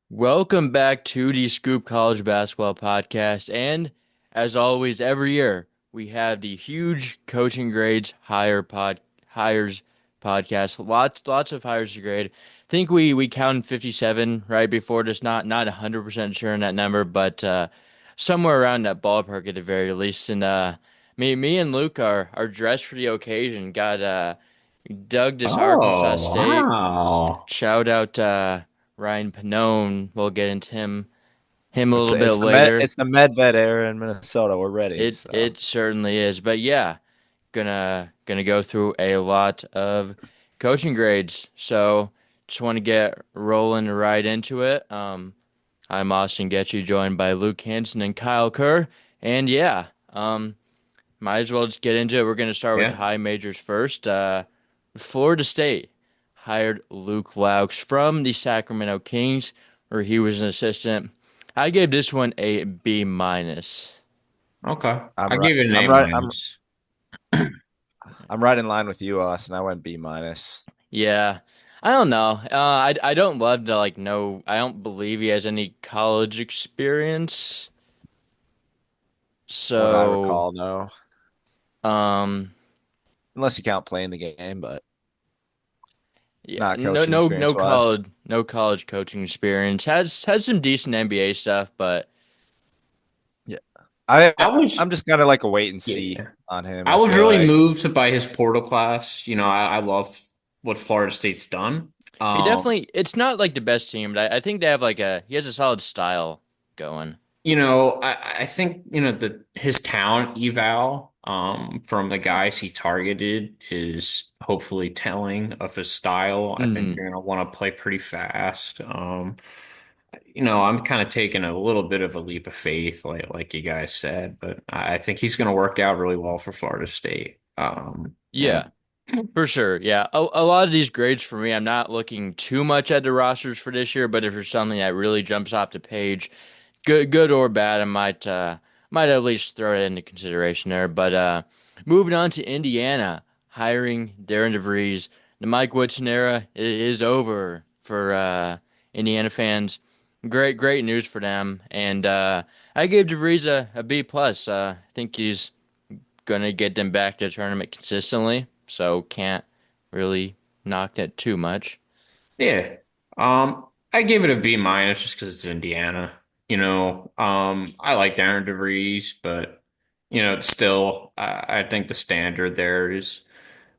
Welcome back to the Scoop College Basketball Podcast. And as always, every year we have the huge coaching grades hires podcast. Lots of hires to grade. I think we counted 57 right before, just not 100% sure on that number, but somewhere around that ballpark at the very least. And me and Luke are dressed for the occasion. Got dug this Arkansas Oh, State. wow. Shout out Ryan Pannone. We'll get into him a It's little bit it's the Med later. it's the Medved era in Minnesota. We're ready. So It certainly is. But yeah, gonna go through a lot of coaching grades. So just want to get rolling right into it. I'm Austin Getchy, joined by Luke Hansen and Kyle Kerr. And yeah, might as well just get into it. We're gonna start with the Yeah. high majors first. Florida State hired Luke Laux from the Sacramento Kings, where he was an assistant. I gave this one a B minus. Okay. I'm I right. gave it an I'm A right. minus. I'm right in line with you, Austin. I went B minus. Yeah, I don't know. I don't love to like know. I don't believe he has any college experience. What I So, recall, no, um, unless you count playing the game, but yeah, not coaching no experience wise. college coaching experience. Has some decent NBA stuff, but Yeah, I was, I'm just kind of like a wait and see yeah. on him. I I was feel really like. moved by his portal class. I love what Florida State's done. he definitely. It's not like the best team, but I think they have like he has a solid style going. I think, his talent eval from the guys he targeted is hopefully telling of his style. I think Hmm. you're gonna want to play pretty fast. I'm kind of taking a little bit of a leap of faith, like you guys said, but I think he's going to work out really well for Florida State. Yeah, Yeah. For sure. Yeah. A lot of these grades for me, I'm not looking too much at the rosters for this year, but if there's something that really jumps off the page, good or bad, I might at least throw it into consideration there. But moving on to Indiana, hiring Darren DeVries. The Mike Woodson era is over for Indiana fans. Great news for them. And I gave DeVries a B plus. I think he's gonna get them back to the tournament consistently, so can't really knock it too much. yeah. I gave it a B minus just because it's Indiana. I like Darren DeVries, but it's still, I think the standard there is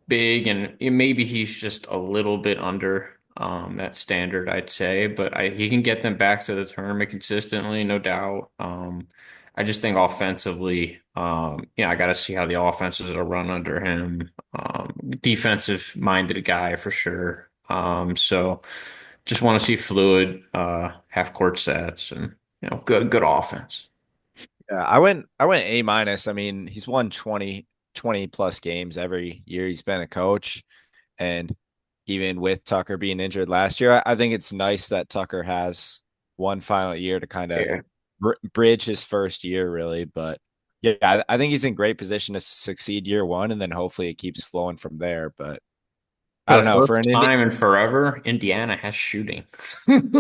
big, and maybe he's just a little bit under that standard, I'd say. But he can get them back to the tournament consistently, no doubt. I just think offensively, I got to see how the offenses are run under him. Defensive minded guy for sure. So just want to see fluid half court sets and good offense. Yeah, I went A minus. I mean, he's won 20 plus games every year he's been a coach. And even with Tucker being injured last year, I think it's nice that Tucker has one final year to kind of Yeah. bridge his first year, really. But yeah, I think he's in great position to succeed year one, and then hopefully it keeps flowing from there. But For I the don't know first for an Indi- time in forever, Indiana has shooting.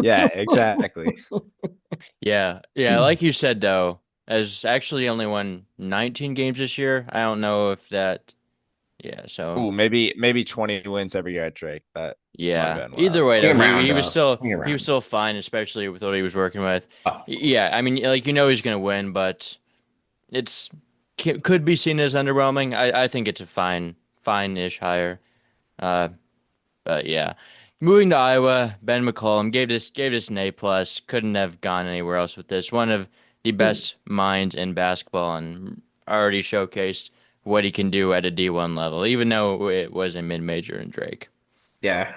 Yeah, exactly. Yeah, like you said though, as actually only won 19 games this year. I don't know if that. Yeah, so Ooh, maybe 20 wins every year at Drake. That might have yeah. been Either wild. way We though, can he round he was up. still We can he was round still fine, especially with what he was working with. up. Yeah, I mean, like he's gonna win, but it's could be seen as underwhelming. I think it's a fine-ish hire. Uh, But yeah, moving to Iowa, Ben McCollum gave this an A plus. Couldn't have gone anywhere else with this. One of the best minds in basketball, and already showcased what he can do at a D1 level, even though it was a mid-major in Drake. Yeah,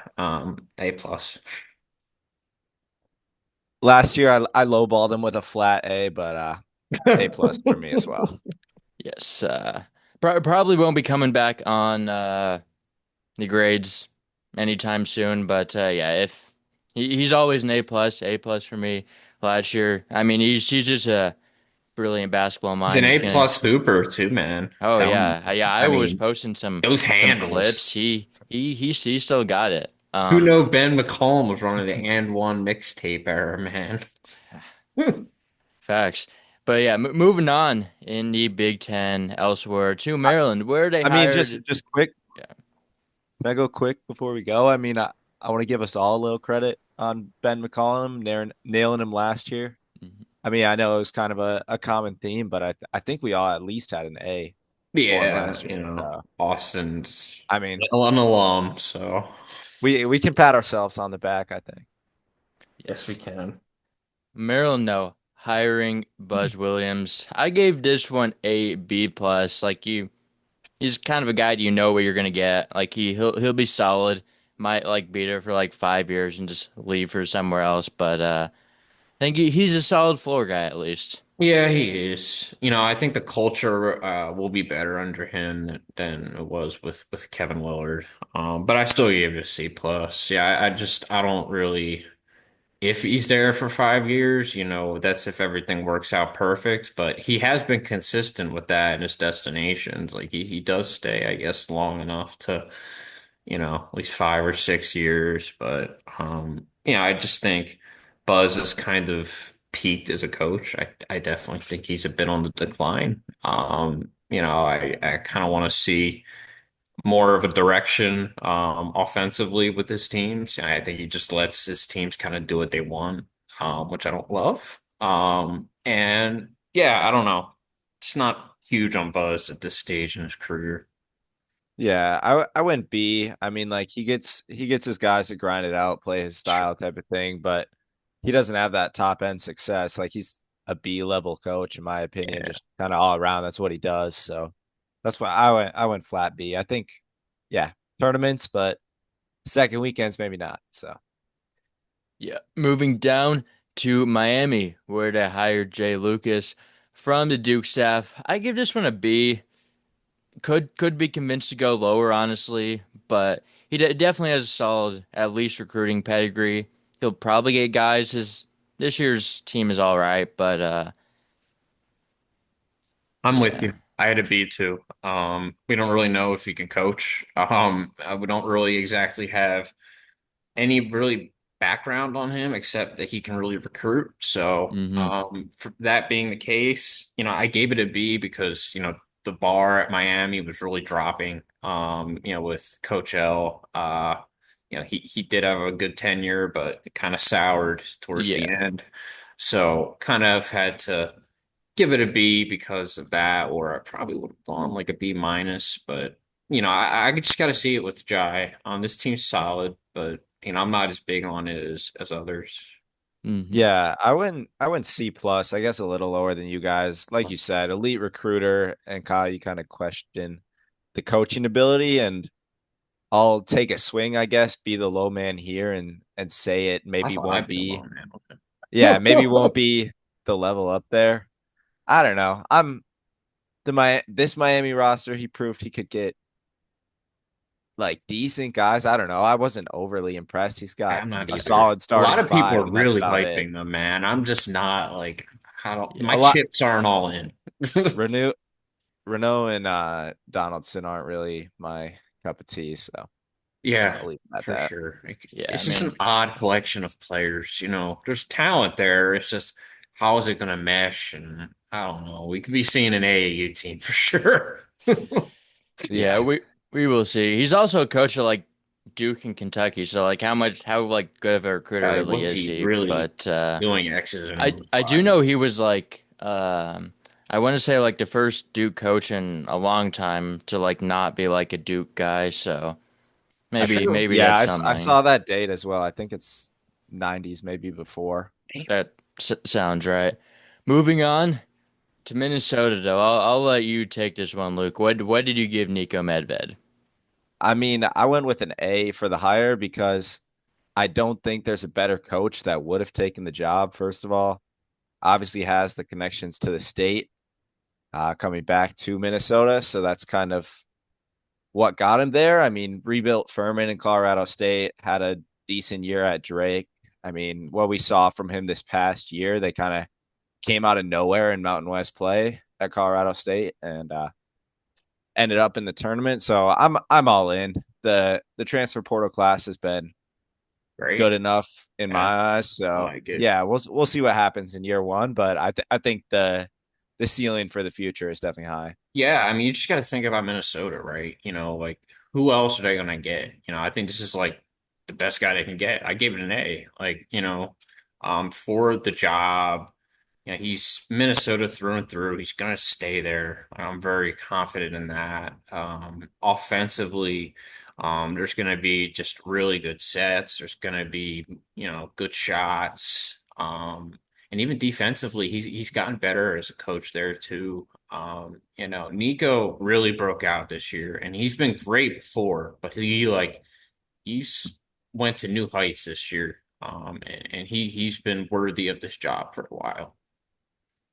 A plus. Last year I lowballed him with a flat A, but A plus for me as well. Yes, probably won't be coming back on the grades anytime soon. But yeah, if he's always an A plus for me. Last year, I mean, he's just a brilliant basketball He's an mind. He's A gonna. plus hooper too, man. Oh Telling yeah, you. yeah. I I was mean, posting some those some clips. handles. He still got it. Who Um, know Ben McCollum was running the and one mixtape era, man. Facts. But yeah, m moving on in the Big Ten elsewhere to Maryland, where they I mean, hired. just quick. Yeah. Can I go quick before we go? I mean, I want to give us all a little credit on Ben McCollum nailing him last year. Mhm. I mean, I know it was kind of a common theme, but I think we all at least had an A for him Yeah, last year. So Austin's I mean, an alum, so we can pat ourselves on the back, I think. yes, we Yes. can. Maryland, no. Hiring Buzz Williams. I gave this one a B plus. He's kind of a guy you know what you're gonna get. Like he'll be solid. Might like be there for like 5 years and just leave for somewhere else. But I think he's a solid floor guy at least. Yeah, he is. I think the culture will be better under him than it was with Kevin Willard. But I still gave it a C plus. Yeah, I don't really. If he's there for 5 years, that's if everything works out perfect. But he has been consistent with that in his destinations. Like he does stay, I guess, long enough to, at least 5 or 6 years. But I just think Buzz is kind of peaked as a coach. I definitely think he's a bit on the decline. I kind of want to see more of a direction offensively with his teams. And I think he just lets his teams kind of do what they want, which I don't love. And yeah, I don't know. It's not huge on Buzz at this stage in his career. Yeah, I went B. I mean, like he gets his guys to grind it out, play his Sure. style type of thing, but he doesn't have that top end success. Like he's a B level coach, in my opinion, Yeah. just kind of all around. That's what he does. So that's why I went flat B. I think, yeah, tournaments, but second weekends maybe not. So Yeah. Moving down to Miami, where they hired Jay Lucas from the Duke staff. I give this one a B. Could be convinced to go lower, honestly, but he definitely has a solid, at least recruiting pedigree. He'll probably get guys. His this year's team is all right, but I'm with yeah. you. I had a B too. We don't really know if he can coach. We don't really exactly have any really background on him except that he can really recruit. So, Hmm. for that being the case, I gave it a B because, the bar at Miami was really dropping. With Coach L, he did have a good tenure, but it kind of soured towards the Yeah. end. So, kind of had to give it a B because of that, or I probably would have gone like a B minus. But I just got to see it with Jai. This team's solid, but I'm not as big on it as others. Hmm. yeah, I went C plus. I guess a little lower than you guys. Like you said, elite recruiter, and Kyle, you kind of question the coaching ability, and I'll take a swing, I guess, be the low man here and say it I maybe thought I'd won't be the be. lone man with Yeah, maybe won't it. be the level up there. I don't know. I'm this Miami roster, he proved he could get like decent guys. I don't know. I wasn't overly impressed. He's got I'm not a either. solid A lot starting of people five, are and that's really about it. hyping them, man. I'm just not like I don't. Yeah. My A lot chips aren't all in. Renew Renault and Donaldson aren't really my cup of tea, so Yeah, I'll leave it at for that. sure. Yeah. I It's just mean, an odd collection of players. There's talent there. It's just how is it going to mesh? And I don't know. We could be seeing an AAU team for sure. yeah. Yeah. We will see. He's also a coach of like Duke and Kentucky, so like how like good of a recruiter really What's is he he? really But doing X's and I do O's? know he was like I want to say like the first Duke coach in a long time to like not be like a Duke guy, so That's true. maybe Yeah, that's I something saw that date as well. I think it's 90s, maybe before. that sounds right. Moving on to Minnesota though. I'll let you take this one, Luke. What did you give Nico Medved? I mean, I went with an A for the hire because I don't think there's a better coach that would have taken the job, first of all. Obviously has the connections to the state, coming back to Minnesota. So that's kind of what got him there. I mean, rebuilt Furman in Colorado State, had a decent year at Drake. I mean, what we saw from him this past year, they kind of came out of nowhere in Mountain West play at Colorado State and ended up in the tournament. So I'm all in. The transfer portal class has been good Great. enough in my Yeah, eyes. I So like it. yeah, we'll see what happens in year one, but I think the ceiling for the future is definitely high. Yeah, I mean, you just got to think about Minnesota, right? Like who else are they going to get? I think this is like the best guy they can get. I gave it an A. Like, for the job. He's Minnesota through and through. He's going to stay there. I'm very confident in that. Offensively, there's going to be just really good sets. There's going to be, good shots. And even defensively, he's gotten better as a coach there too. Nico really broke out this year, and he's been great before, but he's went to new heights this year. And he's been worthy of this job for a while.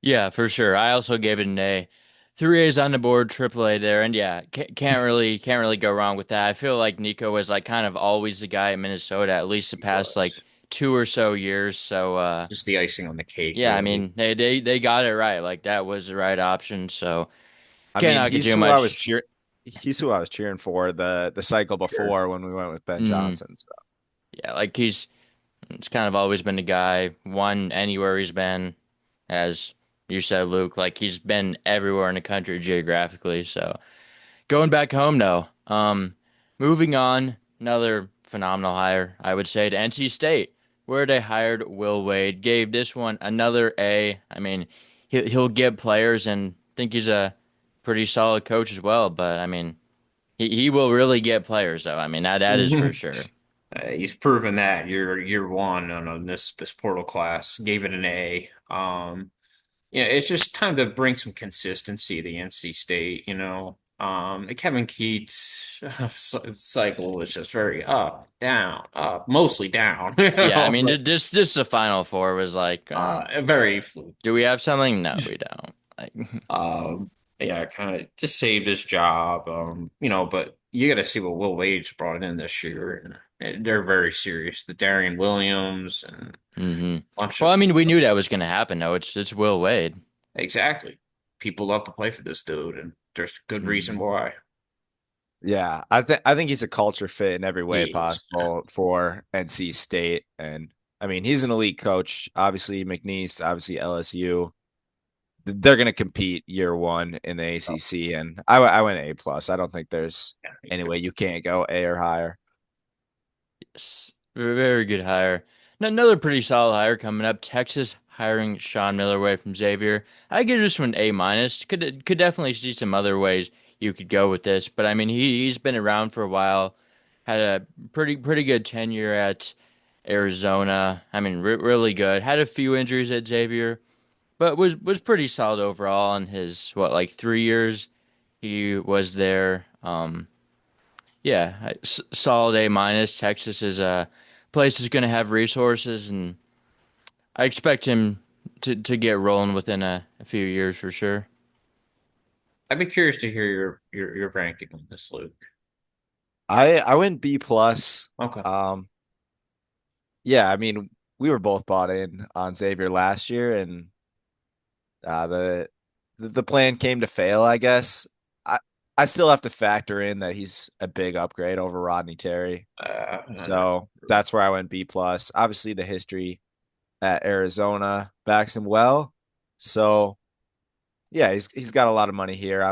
Yeah, for sure. I also gave it an A. Three A's on the board, triple A there, and yeah, can't really go wrong with that. I feel like Nico was like kind of always the guy in Minnesota, at least the He past like was. 2 or so years. So Just the icing on the cake, yeah, I really. mean they got it right. Like that was the right option. So I can't mean, knock it too much. he's who I was cheering for the cycle Sure. before when we went with Ben Mm, Johnson. So yeah, like it's kind of always been the guy, won anywhere he's been, as you said, Luke. Like he's been everywhere in the country geographically. So going back home though, moving on, another phenomenal hire, I would say, to NC State, where they hired Will Wade. Gave this one another A. I mean, he'll get players and think he's a pretty solid coach as well. But I mean, he will really get players though. I mean, that is for Mhm. sure. He's proven that year one on this portal class. Gave it an A. Yeah, it's just time to bring some consistency to NC State, The Kevin Keats cycle was just very up, down, up, mostly down. Yeah, I mean, But this the Final Four was like, very do we have something? No, we don't. Like, Um, yeah, kind of just saved his job. But you got to see what Will Wade's brought in this year, and they're very serious. The Darian Williams and hmm a bunch Well, I of mean, we knew that was going to happen though. It's Will Wade. exactly people love to play for this dude, and there's a good reason hmm why. yeah, I think he's a culture fit in every way He is. possible for NC State, and I mean he's an elite coach. Obviously McNeese, obviously LSU. They're going to compete year one in the ACC, and I went A plus. I don't think there's Yeah, me any too. way you can't go A or higher. Yes, very good hire. Another pretty solid hire coming up. Texas hiring Sean Miller away from Xavier. I give this one A minus. Could definitely see some other ways you could go with this, but I mean he's been around for a while. Had a pretty good tenure at Arizona. I mean really good. Had a few injuries at Xavier, but was pretty solid overall in his what like 3 years he was there. Yeah, solid A minus. Texas is a place that's going to have resources, and I expect him to get rolling within a few years for sure. I'd be curious to hear your ranking on this, Luke. I went B plus. Okay. Um, yeah, I mean we were both bought in on Xavier last year, and uh, the the plan came to fail. I guess I I still have to factor in that he's a big upgrade over Rodney Terry. Uh, So that's where I went B plus. Obviously, the history at Arizona backs him well. So yeah, he's got a lot of money here.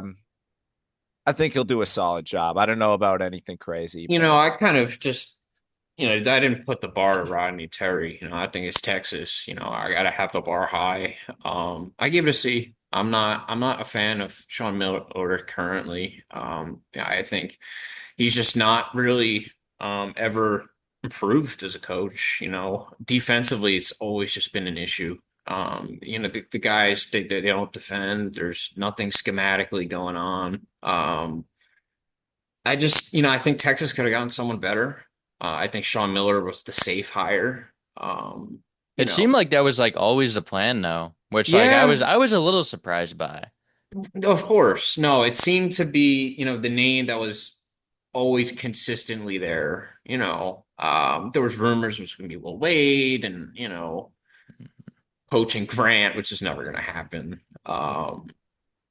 I think he'll do a solid job. I don't know about anything crazy, but I kind of just, I didn't put the bar to Rodney Terry. I think it's Texas. I gotta have the bar high. I give it a C. I'm not a fan of Sean Miller currently. Yeah, I think he's just not really ever improved as a coach. Defensively, it's always just been an issue. The guys they don't defend. There's nothing schematically going on. I think Texas could have gotten someone better. I think Sean Miller was the safe hire. You It know, seemed like that was like always the plan, though, which like I was yeah, I was a little surprised by. of course. No, it seemed to be, the name that was always consistently there. There was rumors it was going to be Will Wade and, poaching Grant, which is never going to happen.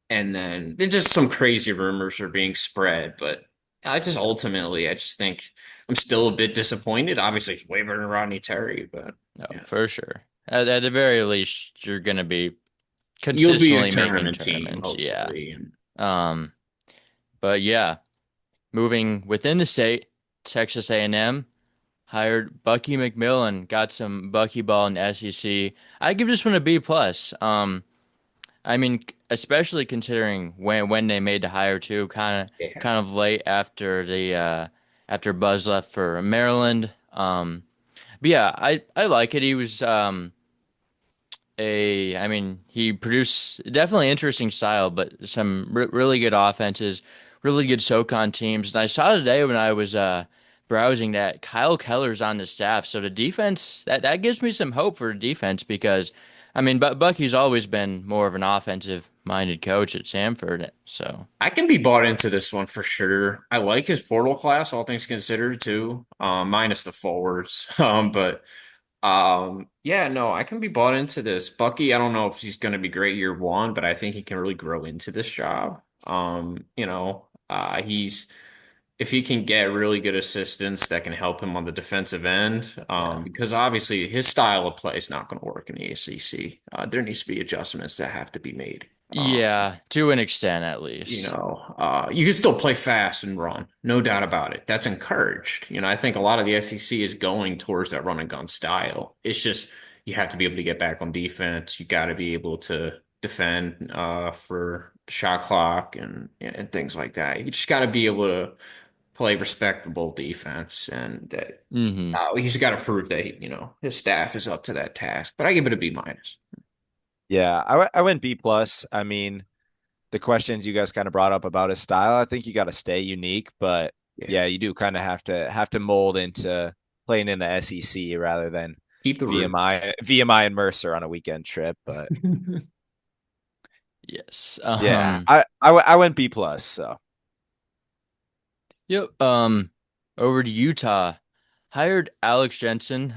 And then just some crazy rumors are being spread, but I just think I'm still a bit disappointed. Obviously, it's way better than Rodney Terry, but No, yeah, for sure. At the very least, you're going to be you'll be a consistently making tournament team, tournaments. Yeah. hopefully. And Um, but yeah, moving within the state, Texas A&M hired Bucky McMillan, got some Bucky ball in the SEC. I give this one a B plus. I mean, especially considering when they made the hire too, yeah, kind of late after the after Buzz left for Maryland. But yeah, I like it. He was I mean, he produced definitely interesting style, but some really good offenses, really good SoCon teams. And I saw today when I was browsing that Kyle Keller's on the staff, so the defense that gives me some hope for the defense because, I mean, Bucky's always been more of an offensive minded coach at Samford, so I can be bought into this one for sure. I like his portal class, all things considered, too, minus the forwards. But yeah, no, I can be bought into this. Bucky, I don't know if he's going to be great year one, but I think he can really grow into this job. He's if he can get really good assistants that can help him on the defensive end, yeah. because obviously his style of play is not going to work in the ACC. There needs to be adjustments that have to be made. Yeah, to an extent at least. You can still play fast and run, no doubt about it. That's encouraged. I think a lot of the SEC is going towards that run and gun style. It's just you have to be able to get back on defense. You got to be able to defend for shot clock and things like that. You just got to be able to play respectable defense, and Hmm. he's got to prove that his staff is up to that task. But I give it a B minus. Yeah, I went B plus. I mean, the questions you guys kind of brought up about his style, I think you got to stay unique, but Yeah, yeah, you do kind of have to mold into playing in the SEC rather than keep the roots. VMI and Mercer on a weekend trip. But Yes. yeah, I went B plus. So Yep. Over to Utah. Hired Alex Jensen.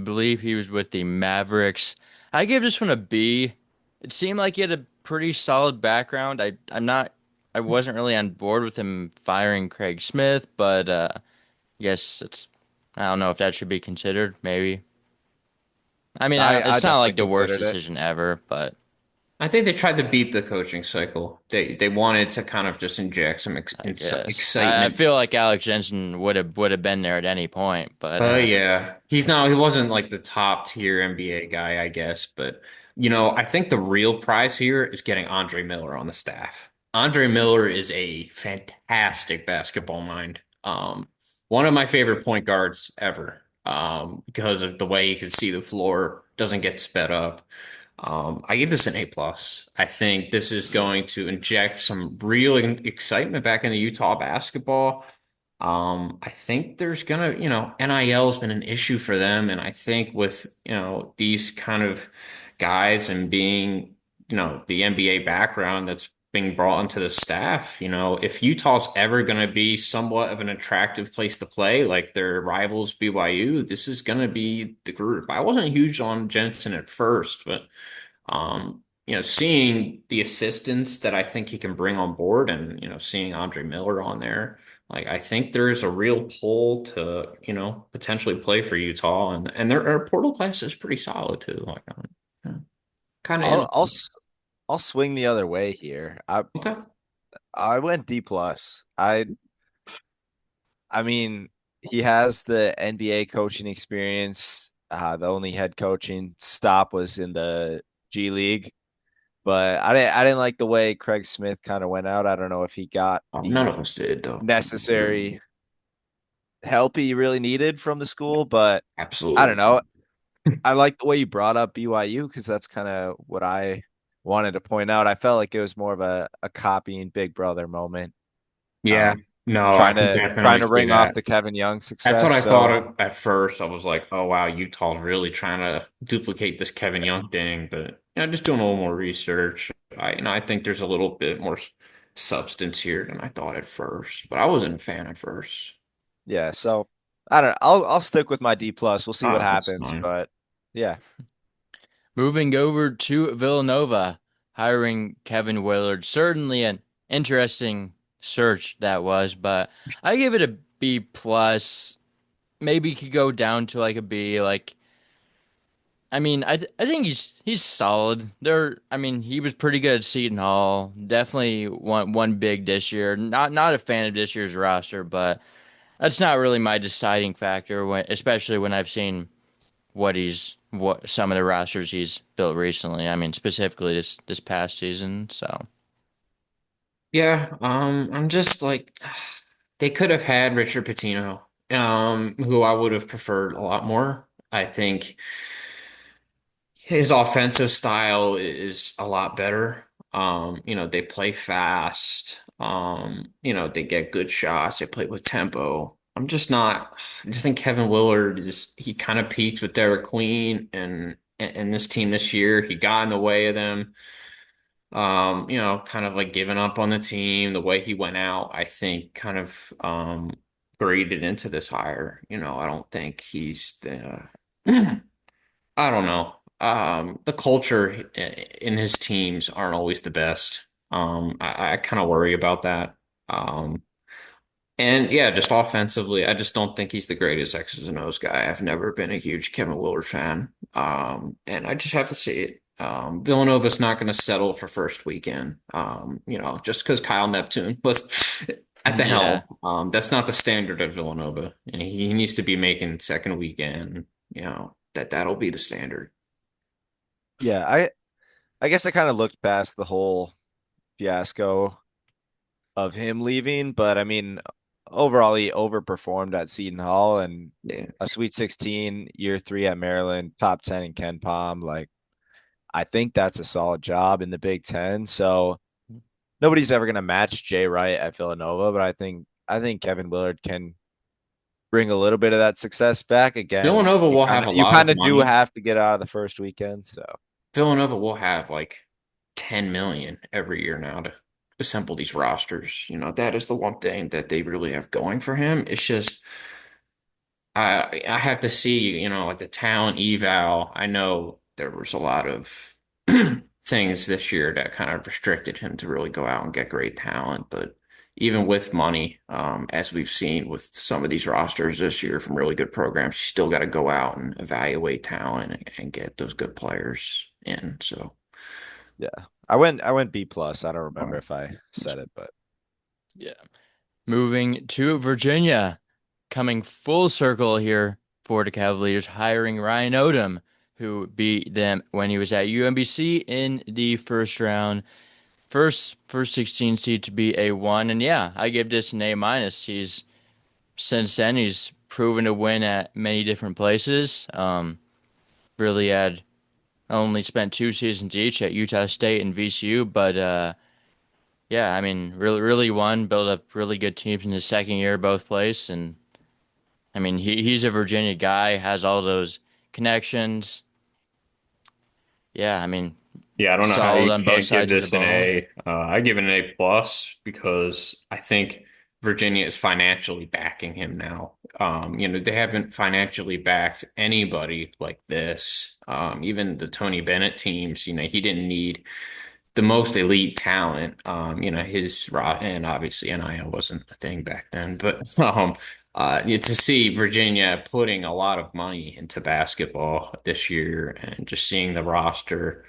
Believe he was with the Mavericks. I gave this one a B. It seemed like he had a pretty solid background. I wasn't really on board with him firing Craig Smith, but I guess I don't know if that should be considered. Maybe. I mean, I it's not definitely like the worst considered it. decision ever, but I think they tried to beat the coaching cycle. They wanted to kind of just inject some I guess I excitement. feel like Alex Jensen would have been there at any point, but Yeah, he wasn't like the top tier NBA guy, I guess. But I think the real prize here is getting Andre Miller on the staff. Andre Miller is a fantastic basketball mind. One of my favorite point guards ever. Because of the way he can see the floor, doesn't get sped up. I give this an A plus. I think this is going to inject some real excitement back into Utah basketball. I think there's gonna, NIL has been an issue for them, and I think with, these kind of guys and being, the NBA background that's being brought into the staff, if Utah's ever gonna be somewhat of an attractive place to play, like their rivals BYU, this is gonna be the group. I wasn't huge on Jensen at first, but seeing the assistants that I think he can bring on board and, seeing Andre Miller on there, like I think there's a real pull to, potentially play for Utah and their portal class is pretty solid too. Like kind of I'll in. I'll s- I'll swing the other way here. Okay. I went D plus. I mean, he has the NBA coaching experience. The only head coaching stop was in the G League, but I didn't like the way Craig Smith kind of went out. I don't know if he got None the of us did though. necessary help he really needed from the school, but I don't Absolutely. know. I like the way you brought up BYU because that's kind of what I wanted to point out. I felt like it was more of a copying Big Brother moment. Yeah. Um, No, I trying can to trying definitely to see ring off that. the Kevin Young That's what success. I thought So of at first. I was like, oh wow, Utah's really trying to duplicate this Kevin Young thing, but just doing a little more research. I think there's a little bit more substance here than I thought at first, but I wasn't a fan at first. yeah, so I don't know. I'll stick with my D plus. We'll see what That's happens, fine. but yeah. moving over to Villanova, hiring Kevin Willard. Certainly an interesting search that was, but I give it a B plus. Maybe could go down to like a B. Like, I mean, I think he's solid. I mean, he was pretty good at Seton Hall. Definitely one big this year. Not a fan of this year's roster, but that's not really my deciding factor especially when I've seen what some of the rosters he's built recently. I mean, specifically this past season. So Yeah, I'm just like they could have had Richard Pitino, who I would have preferred a lot more. I think his offensive style is a lot better. They play fast. They get good shots. They play with tempo. I'm just not. I just think Kevin Willard is. He kind of peaked with Derek Queen and this team this year. He got in the way of them. Kind of like giving up on the team. The way he went out, I think, kind of graded into this hire. I don't think he's the. I don't know. The culture in his teams aren't always the best. I kind of worry about that. Um, and yeah, just offensively, I just don't think he's the greatest X's and O's guy. I've never been a huge Kevin Willard fan. And I just have to see it. Villanova's not going to settle for first weekend. Just because Kyle Neptune was at the helm. yeah, That's not the standard at Villanova. And he needs to be making second weekend. That'll be the standard. Yeah, I guess I kind of looked past the whole fiasco of him leaving, but I mean, overall he overperformed at Seton Hall and Yeah. a Sweet 16, year three at Maryland, top 10 in Ken Palm. Like, I think that's a solid job in the Big Ten. So nobody's ever gonna match Jay Wright at Villanova, but I think Kevin Willard can bring a little bit of that success back. Again, Villanova you will kind have of a you lot of kind of do money. have to get out of the first weekend. So Villanova will have like 10 million every year now to assemble these rosters. That is the one thing that they really have going for him. It's just I have to see, like the talent eval. I know there was a lot of things this year that kind of restricted him to really go out and get great talent, but even with money, as we've seen with some of these rosters this year from really good programs, you still got to go out and evaluate talent and get those good players in. So, yeah, I went B plus. I don't remember um, if I said it, but yeah. Moving to Virginia, coming full circle here for the Cavaliers, hiring Ryan Odom, who beat them when he was at UMBC in the first round. First 16 seed to be a one, and yeah, I give this an A minus. Since then he's proven to win at many different places. Really had only spent 2 seasons each at Utah State and VCU, but yeah, I mean, really won, built up really good teams in his second year both places, and I mean he's a Virginia guy, has all those connections. Yeah, I mean yeah, I don't know how solid you on both can't give sides of the this an ball. A. I give it an A plus because I think Virginia is financially backing him now. They haven't financially backed anybody like this. Even the Tony Bennett teams, he didn't need the most elite talent. And obviously NIL wasn't a thing back then, but to see Virginia putting a lot of money into basketball this year and just seeing the roster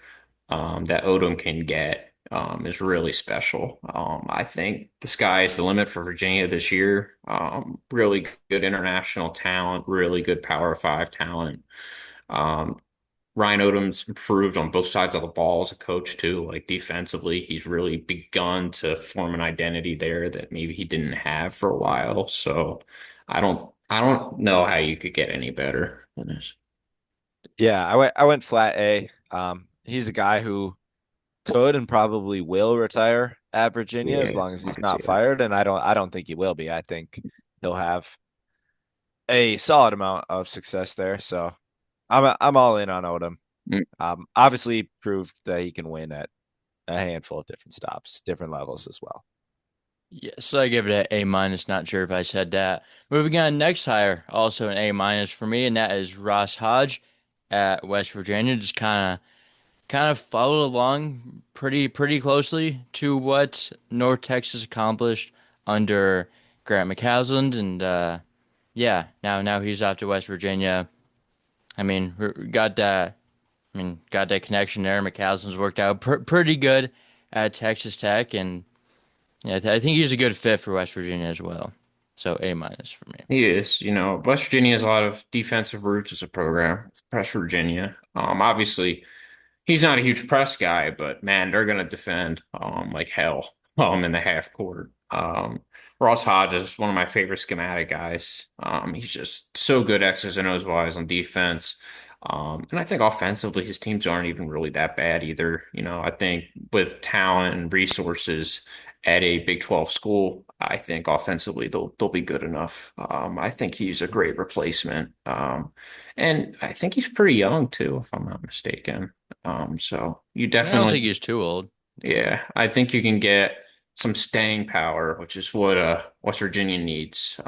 that Odom can get is really special. I think the sky is the limit for Virginia this year. Really good international talent, really good Power Five talent. Um, Ryan Odom's improved on both sides of the ball as a coach too. Like defensively, he's really begun to form an identity there that maybe he didn't have for a while. So I don't know how you could get any better than this. yeah, I went flat A. He's a guy who could and probably will retire at Virginia as Yeah, long as I he's could see not that. fired, and I don't think he will be. I think he'll have a solid amount of success there. So I'm all in on Odom. Mm. Obviously proved that he can win at a handful of different stops, different levels as well. Yes, I give it a A minus. Not sure if I said that. Moving on, next hire, also an A minus for me, and that is Ross Hodge at West Virginia. Just kind of followed along pretty closely to what North Texas accomplished under Grant McCasland, and yeah, now he's off to West Virginia. I mean, got that. I mean, got that connection there. McCasland's worked out pretty good at Texas Tech, and yeah, I think he's a good fit for West Virginia as well. So A minus for me. He is. West Virginia has a lot of defensive roots as a program. It's West Virginia. Obviously, he's not a huge press guy, but man, they're gonna defend like hell in the half court. Ross Hodges is one of my favorite schematic guys. He's just so good X's and O's wise on defense. And I think offensively his teams aren't even really that bad either. I think with talent and resources at a Big 12 school, I think offensively they'll be good enough. I think he's a great replacement. And I think he's pretty young too, if I'm not mistaken. So you I don't think definitely, he's too old. yeah, I think you can get some staying power, which is what West Virginia needs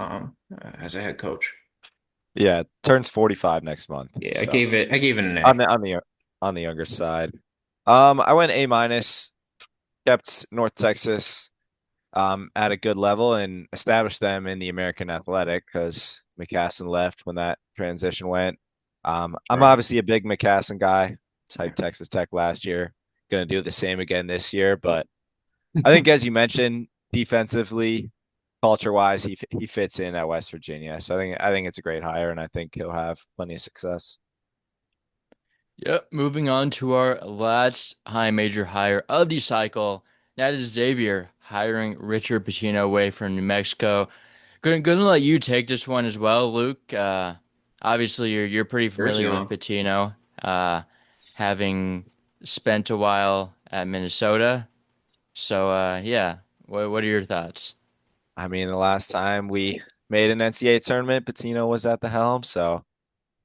as a head coach. Yeah, turns 45 next month. Yeah, I So gave it I gave it an on A. the younger side. I went A minus, kept North Texas at a good level and established them in the American Athletic because McCassin left when that transition went. I'm Right. obviously a big McCassin guy, type Texas Tech last year. Gonna do the same again this year, but I think as you mentioned, defensively, culture wise, he fits in at West Virginia. So I think it's a great hire, and I think he'll have plenty of success. Yep. Moving on to our last high major hire of the cycle. That is Xavier hiring Richard Pitino away from New Mexico. Gonna let you take this one as well, Luke. Obviously you're pretty Jersey familiar with on. Pitino, having spent a while at Minnesota. So yeah, what are your thoughts? I mean, the last time we made an NCAA tournament, Patino was at the helm, so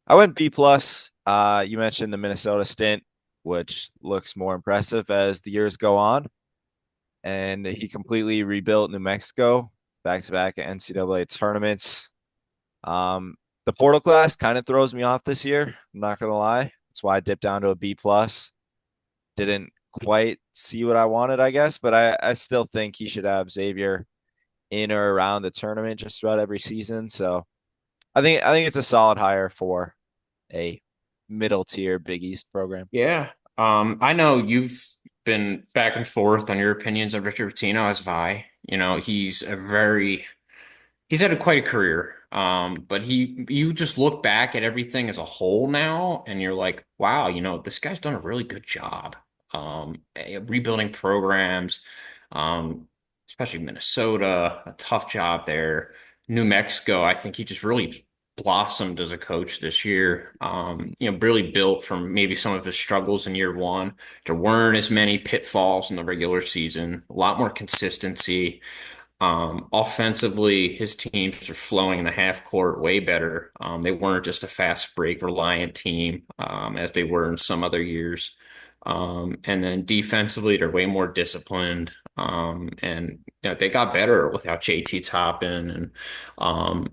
I went B plus. You mentioned the Minnesota stint, which looks more impressive as the years go on, and he completely rebuilt New Mexico back to back at NCAA tournaments. Um, the portal class kind of throws me off this year. I'm not gonna lie. That's why I dipped down to a B plus. Didn't quite see what I wanted, I guess, but I still think he should have Xavier in or around the tournament just about every season. So I think it's a solid hire for a middle tier Big East program. Yeah. I know you've been back and forth on your opinions of Richard Pitino as Vi. He's had quite a career. But you just look back at everything as a whole now, and you're like, wow, this guy's done a really good job. Rebuilding programs, um, especially Minnesota, a tough job there. New Mexico, I think he just really blossomed as a coach this year. Really built from maybe some of his struggles in year one. There weren't as many pitfalls in the regular season, a lot more consistency. Offensively, his teams are flowing in the half court way better. They weren't just a fast break reliant team as they were in some other years. And then defensively, they're way more disciplined. And they got better without JT Toppin and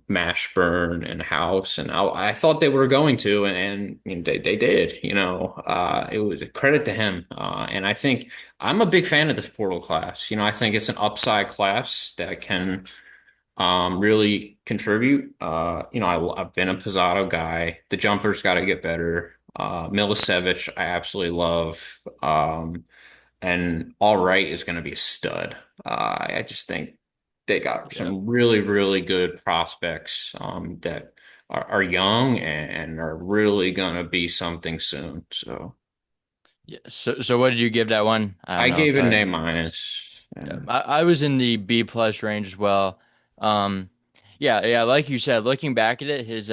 Mashburn and House. And I thought they were going to, and they did. It was a credit to him. And I think I'm a big fan of this portal class. I think it's an upside class that can really contribute. I've been a Pizzato guy. The jumper's got to get better. Milicevic, I absolutely love. And All Right is going to be a stud. I just think they got Yep. some really, really good prospects that are young and are really going to be something soon. So Yeah. So what did you give that one? I don't I know gave if it an I. A minus. Yeah, And I was in the B plus range as well. Um, yeah, like you said, looking back at it, his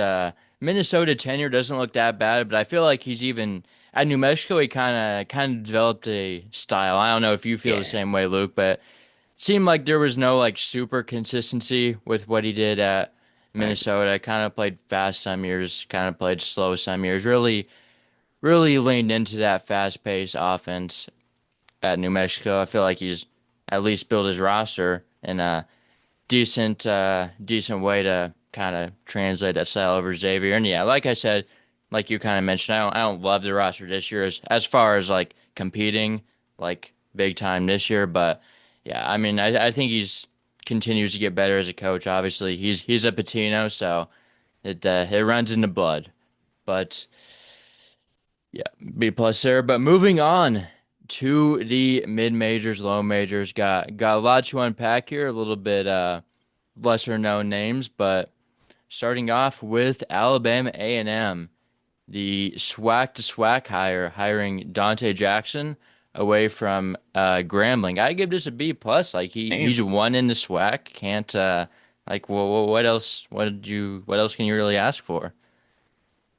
Minnesota tenure doesn't look that bad, but I feel like he's even at New Mexico. He kind of developed a style. I don't know if you feel the yeah, same way, Luke, but it seemed like there was no like super consistency with what he did at I agree. Minnesota. Kind of played fast some years, kind of played slow some years. Really leaned into that fast paced offense at New Mexico. I feel like he's at least built his roster in a decent way to kind of translate that style over Xavier. And yeah, like I said, like you kind of mentioned, I don't love the roster this year as far as like competing like big time this year, but yeah, I mean I think he's continues to get better as a coach. Obviously, he's a Patino, so it runs in the blood. But yeah, B plus there. But moving on to the mid majors, low majors, got a lot to unpack here. A little bit lesser known names, but starting off with Alabama A&M, the SWAC to SWAC hiring Dante Jackson away from Grambling. I give this a B plus. Like he's Damn. one in the SWAC. Can't like what else? What else can you really ask for?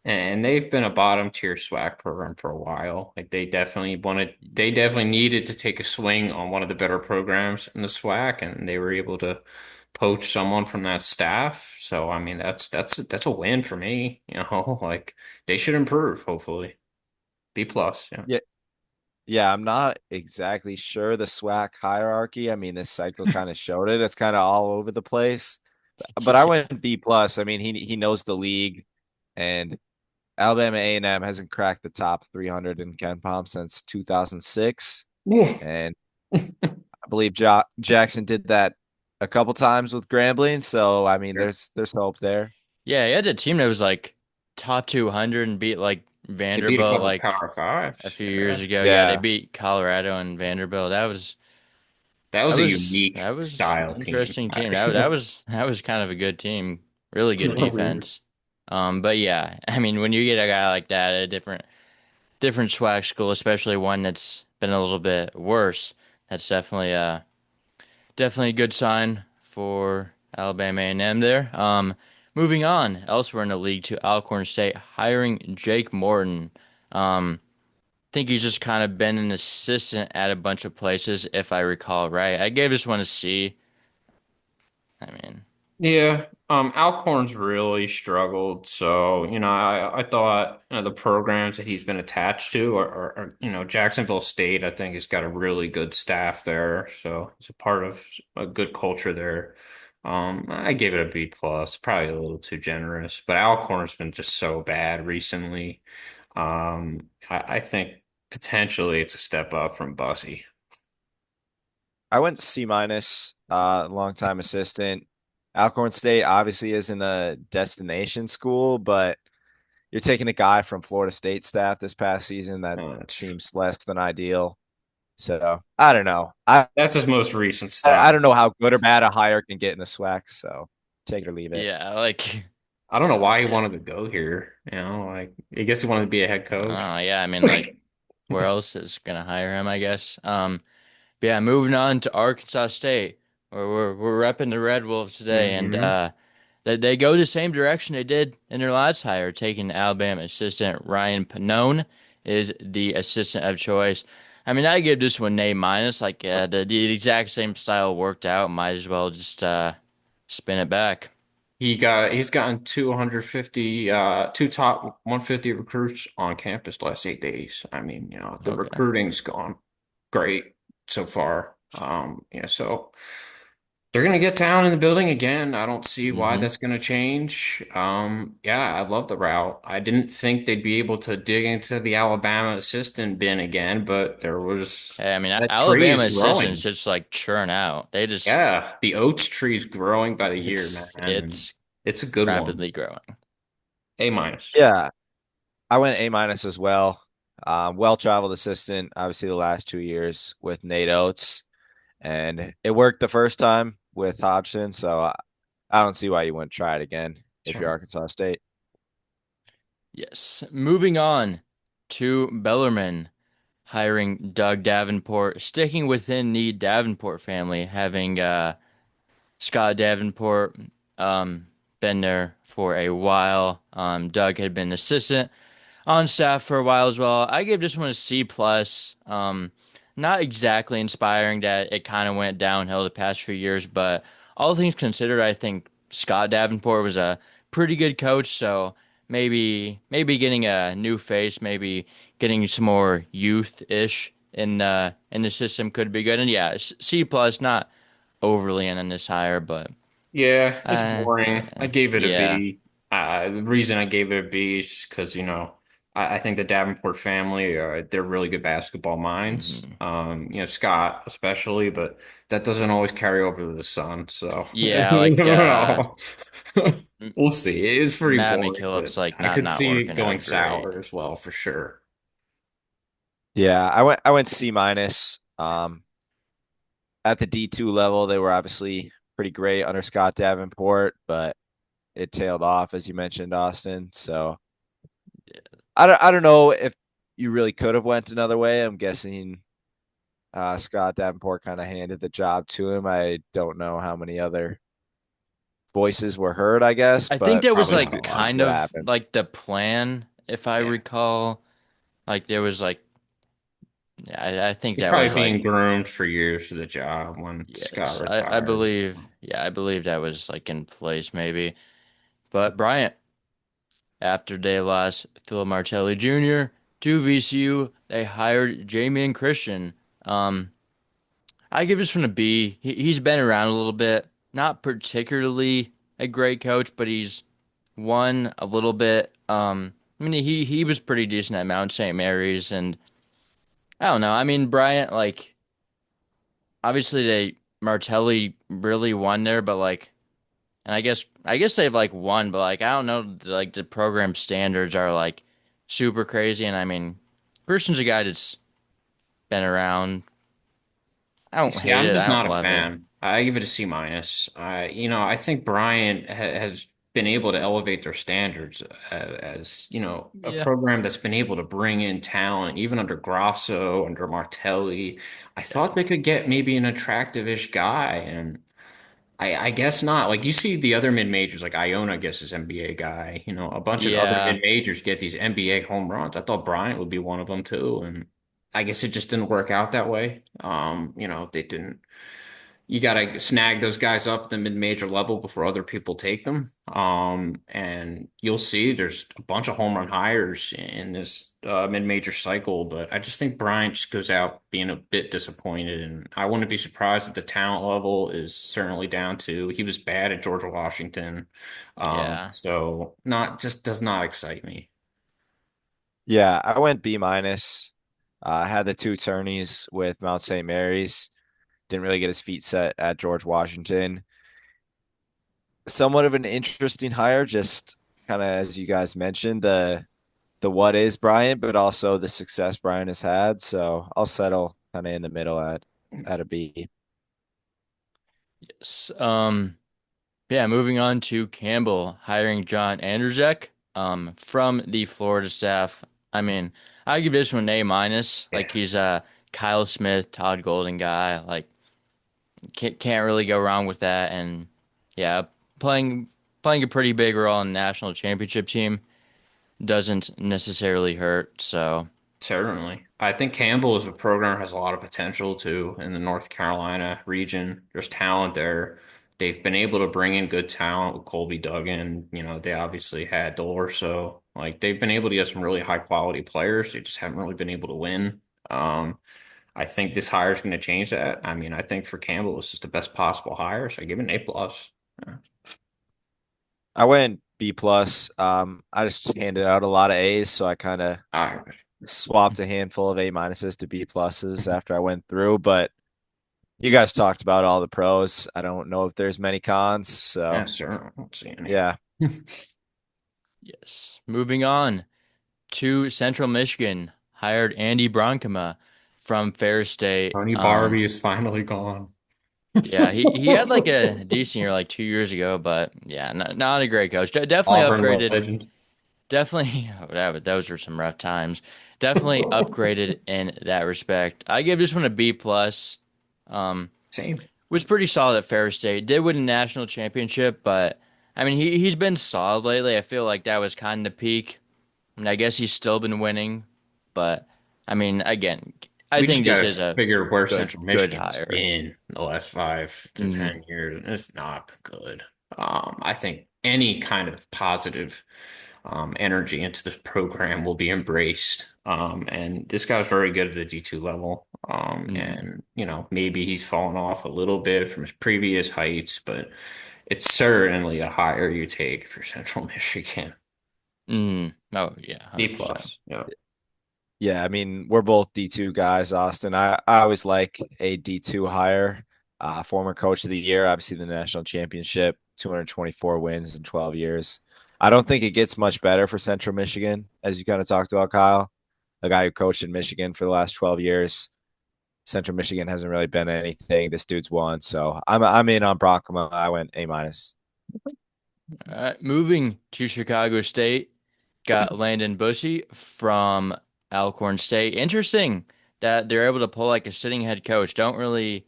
And they've been a bottom tier SWAC program for a while. Like they definitely needed to take a swing on one of the better programs in the SWAC, and they were able to poach someone from that staff. So I mean, that's a win for me. You know, like they should improve, hopefully. B plus, yeah. Yeah, yeah, I'm not exactly sure the SWAC hierarchy. I mean, this cycle kind of showed it. It's kind of all over the place. But I went B plus. I mean, he knows the league, and Alabama A&M hasn't cracked the top 300 in Ken Palm since 2006, Yeah. and I believe Jackson did that a couple times with Grambling. So I mean, Sure. there's hope there. Yeah, he had a team that was like top 200 and beat like They beat a Vanderbilt couple like Power a Fives. few years Yeah. ago. Yeah, they Yeah, beat Colorado and Vanderbilt. That That was a was unique that was an style team. interesting team. That was kind of a good team. Really good defense. But yeah, I mean, when you get a guy like that at a different swag school, especially one that's been a little bit worse, that's definitely a good sign for Alabama A&M there. Moving on elsewhere in the league to Alcorn State, hiring Jake Morton. Think he's just kind of been an assistant at a bunch of places, if I recall right. I gave this one a C. I mean, Yeah, Alcorn's really struggled. So, I thought, the programs that he's been attached to Jacksonville State, I think, has got a really good staff there. So it's a part of a good culture there. I gave it a B plus, probably a little too generous, but Alcorn's been just so bad recently. I think potentially it's a step up from Bussy. I went C minus. Longtime assistant. Alcorn State obviously isn't a destination school, but you're taking a guy from Florida State staff this past season that That's true. seems less than ideal. So I don't know. That's his most recent I stop. don't know how good or bad a hire can get in the SWAC. So take it or leave it. yeah, like, I don't know why he yeah, wanted to go here. Like I guess he wanted to be a head coach. yeah. I mean, like, where else is gonna hire him? I guess. But yeah, moving on to Arkansas State, where we're repping the Red Wolves today, and Hmm. they go the same direction they did in their last hire, taking Alabama assistant Ryan Pannone is the assistant of choice. I mean, I give this one an A minus. Like the exact same style worked out. Might as well just spin it back. He's gotten 250 two top 150 recruits on campus the last 8 days. I mean, the Okay. recruiting's gone great so far. Yeah, so they're gonna get down in the building again. I don't see why Mm-hmm. that's gonna change. Yeah, I love the route. I didn't think they'd be able to dig into the Alabama assistant bin again, but there was Hey, I mean, that tree Alabama is assistants growing. just like churn out. They just Yeah, the oats tree is growing by the year, man, and it's it's a good one. rapidly growing. A minus. Yeah, I went A minus as well. Well-traveled assistant, obviously the last 2 years with Nate Oates, and it worked the first time with Hodgson. So I don't see why you wouldn't try it again if you're Sure. Arkansas State. Yes. Moving on to Bellarmine hiring Doug Davenport, sticking within the Davenport family, having Scott Davenport um, been there for a while. Doug had been assistant on staff for a while as well. I give this one a C plus. Not exactly inspiring that it kind of went downhill the past few years, but all things considered, I think Scott Davenport was a pretty good coach. So maybe getting a new face, maybe getting some more youth ish in the system could be good. And yeah, C plus, not overly in this hire, but Yeah, it's boring. I yeah, gave it a yeah. B. The reason I gave it a B is because, I think the Davenport family are they're really good basketball minds. Mhm. Scott especially, but that doesn't always carry over to the son. So I Yeah, don't like know. M- We'll see. It's pretty Matt boring, but McKillop's like I could not see it working going out great. sour as well for sure. Yeah, I went C minus. At the D2 level, they were obviously pretty great under Scott Davenport, but it tailed off as you mentioned, Austin. So I don't know if you really could have went another way. I'm guessing Scott Davenport kind of handed the job to him. I don't know how many other voices were heard, I guess, I think but that was Probably just not a like lot. just kind what of happened. like the plan, if I Yeah. recall. Like there was like, yeah, I think He's that probably was being like, groomed for years for the job when Scott yes, I retired. believe, yeah, I believe that was like in place maybe. But Bryant, after they lost Phil Martelli Jr. to VCU, they hired Jamie and Christian. Um, I give this one a B. He's been around a little bit, not particularly a great coach, but he's won a little bit. I mean, he was pretty decent at Mount St. Mary's, and I don't know. I mean, Bryant, like obviously they Martelli really won there, but like, and I guess they've like won, but like I don't know, like the program standards are like super crazy, and I mean, Christian's a guy that's been around. I don't See, hate I'm it. just I don't not a love it. fan. I give it a C minus. I think Bryant ha has been able to elevate their standards as a Yeah, program that's been able to bring in talent, even under Grasso, under Martelli. I thought yeah, they could get maybe an attractive-ish guy, and I guess not. Like you see the other mid majors, like Iona, I guess is NBA guy. A bunch of other yeah. mid majors get these NBA home runs. I thought Bryant would be one of them too, and I guess it just didn't work out that way. They didn't. You got to snag those guys up at the mid-major level before other people take them. And you'll see there's a bunch of home run hires in this mid-major cycle, but I just think Bryant just goes out being a bit disappointed, and I wouldn't be surprised if the talent level is certainly down to he was bad at Georgia Washington. Yeah. So not just does not excite me. Yeah, I went B minus. Had the two tourneys with Mount St. Mary's. Didn't really get his feet set at George Washington. Somewhat of an interesting hire, just kind of as you guys mentioned, the what is Bryant, but also the success Bryant has had. So I'll settle kind of in the middle at a B. Yes. Yeah, moving on to Campbell hiring John Anderzek from the Florida staff. I mean, I give this one an A minus. Like Yeah, he's a Kyle Smith, Todd Golden guy. Like can't really go wrong with that. And yeah, playing playing a pretty big role in the national championship team doesn't necessarily hurt. So certainly. I think Campbell as a program has a lot of potential too in the North Carolina region. There's talent there. They've been able to bring in good talent with Colby Duggan. They obviously had Dorso. Like they've been able to get some really high quality players. They just haven't really been able to win. I think this hire is going to change that. I mean, I think for Campbell, this is the best possible hire, so I give it an A plus. I went B plus. I just handed out a lot of A's, so I kind of Uh, swapped a handful of A minuses to B pluses after I went through. But you guys talked about all the pros. I don't know if there's many cons. yeah, So sure. I don't see any. yeah, yes, moving on to Central Michigan hired Andy Bronkema from Ferris State. Tony Barbie is finally gone. Yeah, he had like a decent year like 2 years ago, but yeah, not a great coach. Definitely Auburn upgraded. legend. Definitely, those were some rough times. Definitely upgraded in that respect. I give this one a B plus. Um, Same. was pretty solid at Ferris State. Did win a national championship, but I mean he's been solid lately. I feel like that was kind of the peak. I mean, I guess he's still been winning, but I mean, again, I We just think this got is to a figure where good Central good Michigan's hire. been the last 5 to 10 Mhm. years, and it's not good. I think any kind of positive energy into the program will be embraced. And this guy's very good at the D2 level. Mhm. And maybe he's fallen off a little bit from his previous heights, but it's certainly a hire you take for Central Michigan. Oh yeah, B 100%. plus. Yeah. Yeah, I mean, we're both D2 guys, Austin. I always like a D2 hire. Former coach of the year, obviously the national championship, 224 wins in 12 years. I don't think it gets much better for Central Michigan, as you kind of talked about, Kyle. A guy who coached in Michigan for the last 12 years. Central Michigan hasn't really been anything. This dude's won, so I'm in on Brockman. I went A minus. All right, moving to Chicago State, got Landon Bushy from Alcorn State. Interesting that they're able to pull like a sitting head coach. Don't really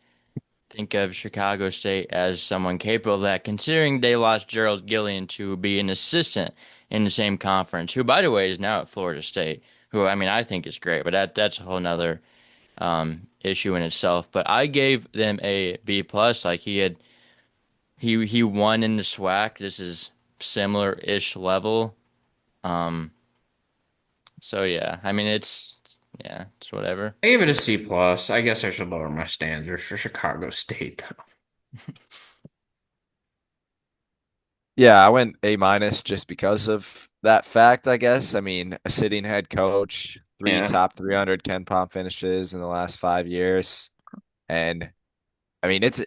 think of Chicago State as someone capable of that, considering they lost Gerald Gillian to be an assistant in the same conference, who, by the way, is now at Florida State, who I mean I think is great, but that's a whole nother issue in itself. But I gave them a B plus. Like he won in the SWAC. This is similar-ish level. Um, so yeah, I mean it's whatever. I gave it a C plus. I guess I should lower my standards for Chicago State though. Yeah, I went A minus just because of that fact, I guess. I mean, a sitting head coach, three Yeah. top 300 Ken Pom finishes in the last 5 years. And I mean, it's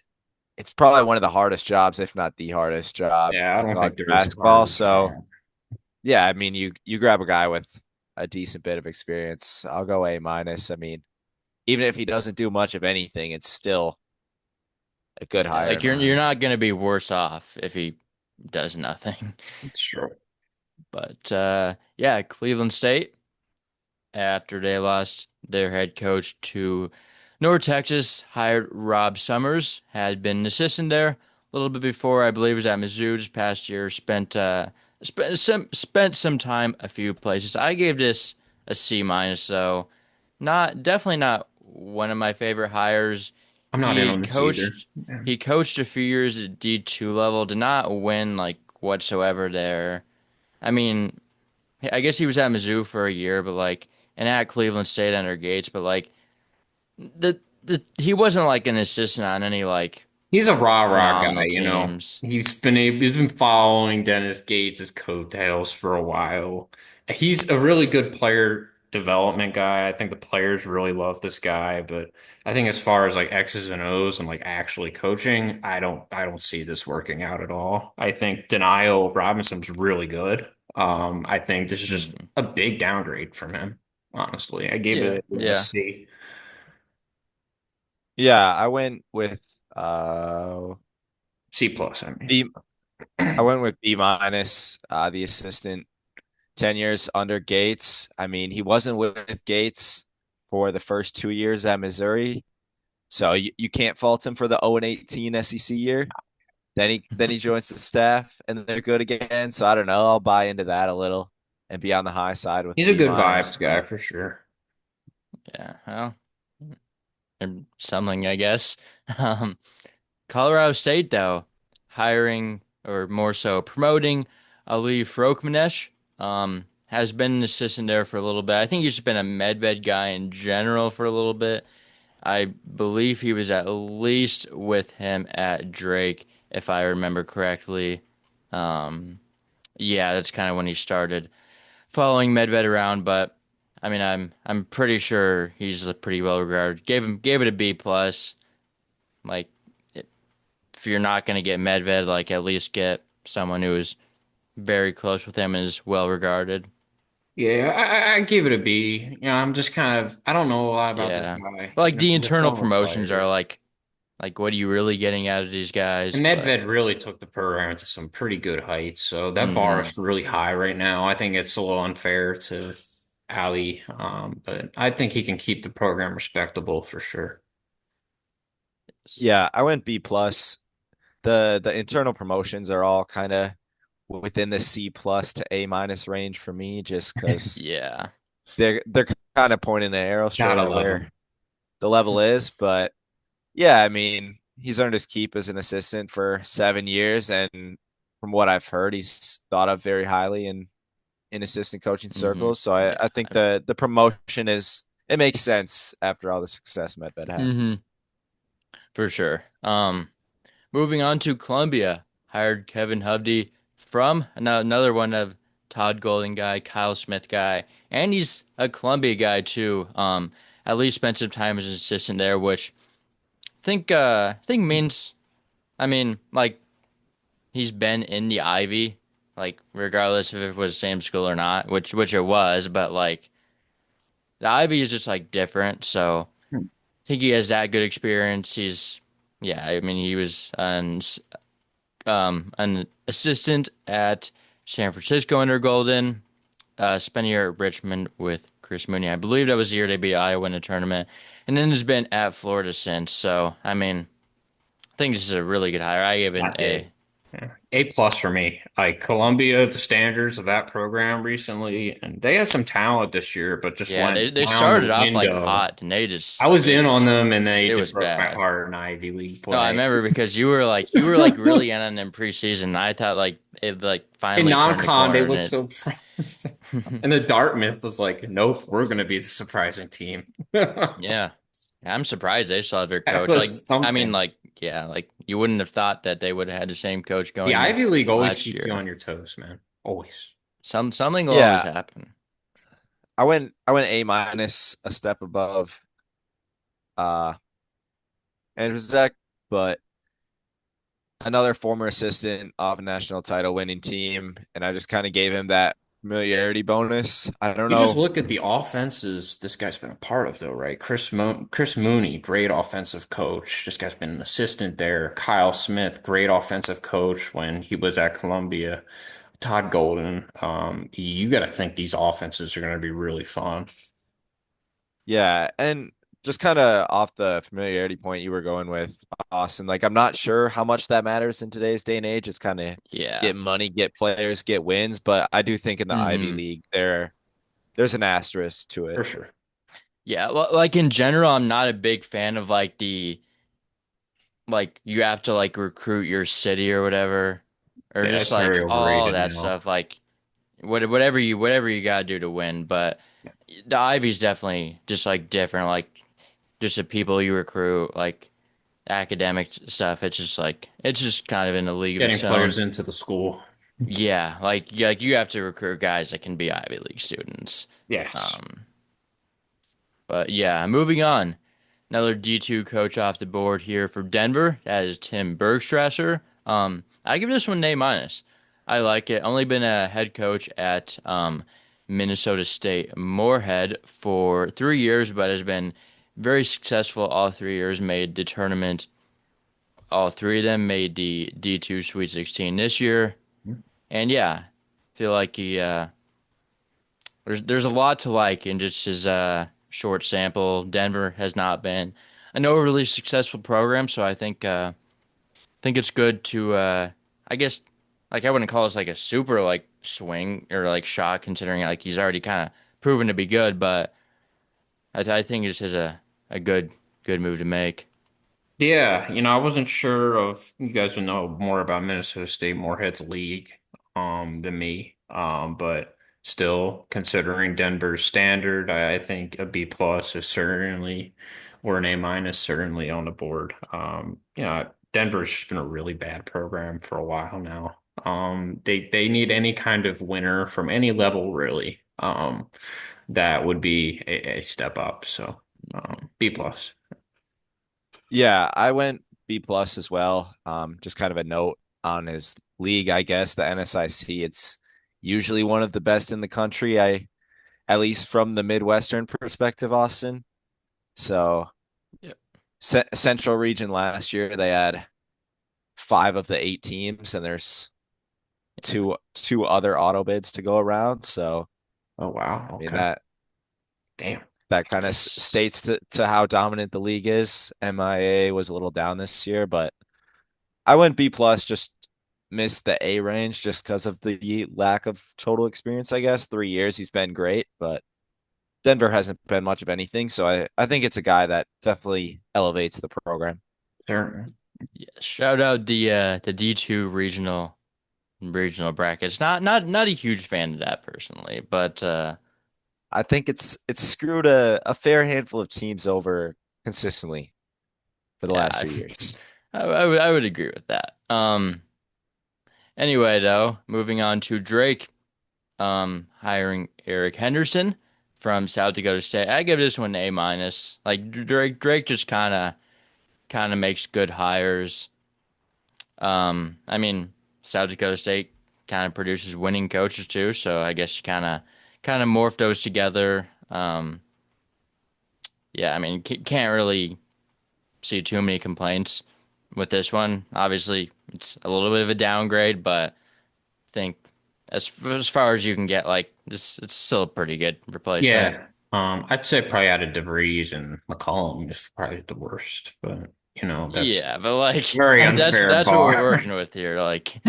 probably one of the hardest jobs, if not the hardest job Yeah, I in don't think college there is a basketball. harder So job. yeah, I mean, you grab a guy with a decent bit of experience. I'll go A minus. I mean, even if he doesn't do much of anything, it's still a good Yeah, hire like in my you're eyes. not gonna be worse off if he does nothing. Sure. But yeah, Cleveland State, after they lost their head coach to North Texas, hired Rob Summers, had been an assistant there a little bit before, I believe was at Mizzou this past year, spent some time a few places. I gave this a C minus though. Not definitely not one of my favorite hires. I'm not in He on this either. coached Yeah. he coached a few years at D2 level, did not win like whatsoever there. I mean, I guess he was at Mizzou for a year, but like, and at Cleveland State under Gates, but like the he wasn't like an assistant on any like He's a rah-rah guy, phenomenal you know. teams. He's been following Dennis Gates' coattails for a while. He's a really good player development guy. I think the players really love this guy, but I think as far as like X's and O's and like actually coaching, I don't see this working out at all. I think Denial Robinson's really good. I think this is just Mhm. a big downgrade from him, honestly. I gave Yeah, it a yeah. C. Yeah, I went with C plus, I mean. B I went with B minus, the assistant 10 years under Gates. I mean, he wasn't with Gates for the first 2 years at Missouri. So you can't fault him for the 0 and 18 SEC year. Then he joins the staff and they're good again. So I don't know. I'll buy into that a little and be on the high side with He's a B good minus. vibes guy But for sure. Yeah, well, and something I guess. Um, Colorado State though, hiring or more so promoting Ali Frokmanesh, has been an assistant there for a little bit. I think he's just been a medved guy in general for a little bit. I believe he was at least with him at Drake, if I remember correctly. Um, yeah, that's kind of when he started following Medved around, but I mean, I'm pretty sure he's pretty well regarded. Gave it a B plus. Like, if you're not gonna get Medved, like at least get someone who is very close with him and is well regarded. Yeah, I give it a B. You know, I'm just kind of I don't know a lot about this Yeah, guy. but You like know, the he's a internal former promotions are player. like what are you really getting out of these guys? And But Medved really took the program to some pretty good heights. So that bar hmm is really high right now. I think it's a little unfair to Ali, but I think he can keep the program respectable for sure. yeah, I went B plus. The internal promotions are all kind of within the C plus to A minus range for me, just because yeah. they're kind of pointing an arrow straight Gotta at love where him. the level is. But yeah, I mean, he's earned his keep as an assistant for 7 years, and from what I've heard, he's thought of very highly in assistant coaching hmm circles. So I think Yeah. the promotion is it makes sense after all the success Medved had. hmm For sure. Moving on to Columbia, hired Kevin Hovde from another one of Todd Golden guy, Kyle Smith guy, and he's a Columbia guy too. At least spent some time as an assistant there, which I think means I mean like he's been in the Ivy, like regardless if it was the same school or not, which it was, but like the Ivy is just like different. So Hmm. I think he has that good experience. Yeah, I mean he was an assistant at San Francisco under Golden. Spent a year at Richmond with Chris Mooney. I believe that was the year they beat Iowa in the tournament, and then has been at Florida since. So I mean, I think this is a really good hire. I give it an Not A. A. Yeah. A plus for me. Like Columbia, the standards of that program recently, and they had some talent this year, but just Yeah, went they down the started off like window. hot, and they I just was in on them, and they it just was broke my bad. heart in Ivy League No, I play. remember because you were like really in on them preseason. I thought like it like In finally turned the non-con, they corner, looked and so promising. And the Dartmouth was like, nope, we're going to be the surprising team. yeah. Yeah, I'm surprised they still have their That coach. Like, was I mean, something. like, yeah, like you wouldn't have thought that they would have had the same coach The going in Ivy League always last keeps you year. on your toes, man. Always. Something will always Yeah, happen. I went A minus, a step above uh Andrew Zach, but another former assistant of a national title winning team, and I just kind of gave him that familiarity bonus. I don't You just know. look at the offenses this guy's been a part of, though, right? Chris Mooney, great offensive coach. This guy's been an assistant there. Kyle Smith, great offensive coach when he was at Columbia. Todd Golden. You got to think these offenses are going to be really fun. Yeah, and just kind of off the familiarity point you were going with, Austin, like I'm not sure how much that matters in today's day and age. It's kind of Yeah. get money, get players, get wins, but I do think in the Ivy Hmm. League there's an asterisk to For it. sure. Yeah. Well, like in general, I'm not a big fan of like the like you have to like recruit your city or whatever, or Yeah, just it's like very all overrated that now. stuff. Like whatever you gotta do to win. But the Ivy's definitely just like different. Like just the people you recruit, like academic stuff. It's just kind of in a league of Getting its own. players into the school. Yeah, like you have to recruit guys that can be Ivy League students. Yes. Um, but yeah, moving on. Another D2 coach off the board here for Denver. That is Tim Bergstrasser. I give this one an A minus. I like it. Only been a head coach at Minnesota State Moorhead for 3 years, but has been very successful all 3 years. Made the tournament. All three of them made the D2 Sweet 16 this year. And yeah, feel like there's a lot to like in just his short sample. Denver has not been an overly successful program, so I think it's good to I guess like I wouldn't call this like a super like swing or like shot considering like he's already kind of proven to be good, but I think this is a good move to make. Yeah, I wasn't sure of you guys would know more about Minnesota State Moorhead's league than me. But still considering Denver's standard, I think a B plus is certainly or an A minus certainly on the board. Denver's just been a really bad program for a while now. They need any kind of winner from any level really. That would be a step up. So B plus. Yeah, I went B plus as well. Just kind of a note on his league, I guess, the NSIC. It's usually one of the best in the country. At least from the Midwestern perspective, Austin. So Yep. Central region last year, they had five of the eight teams, and there's two other auto bids to go around. So Oh wow. I mean Okay. Damn. that kind of Yes. states to how dominant the league is. MIA was a little down this year, but I went B plus, just missed the A range just because of the lack of total experience, I guess. 3 years he's been great, but Denver hasn't been much of anything. So I think it's a guy that definitely elevates the program. Sure. Yeah, shout out the D2 regional brackets. Not a huge fan of that personally, but I think it's screwed a fair handful of teams over consistently for the yeah, last few years. I would agree with that. Anyway, though, moving on to Drake. hiring Eric Henderson from South Dakota State. I give this one an A minus. Like Drake just kind of makes good hires. I mean, South Dakota State kind of produces winning coaches too, so I guess you kind of morph those together. Yeah, I mean, can't really see too many complaints with this one. Obviously, it's a little bit of a downgrade, but I think as far as you can get, like this, it's still a pretty good replacement. Yeah. I'd say probably out of DeVries and McCollum is probably the worst, but that's Yeah, but like very that's unfair that's what we're bar. working with here. Like,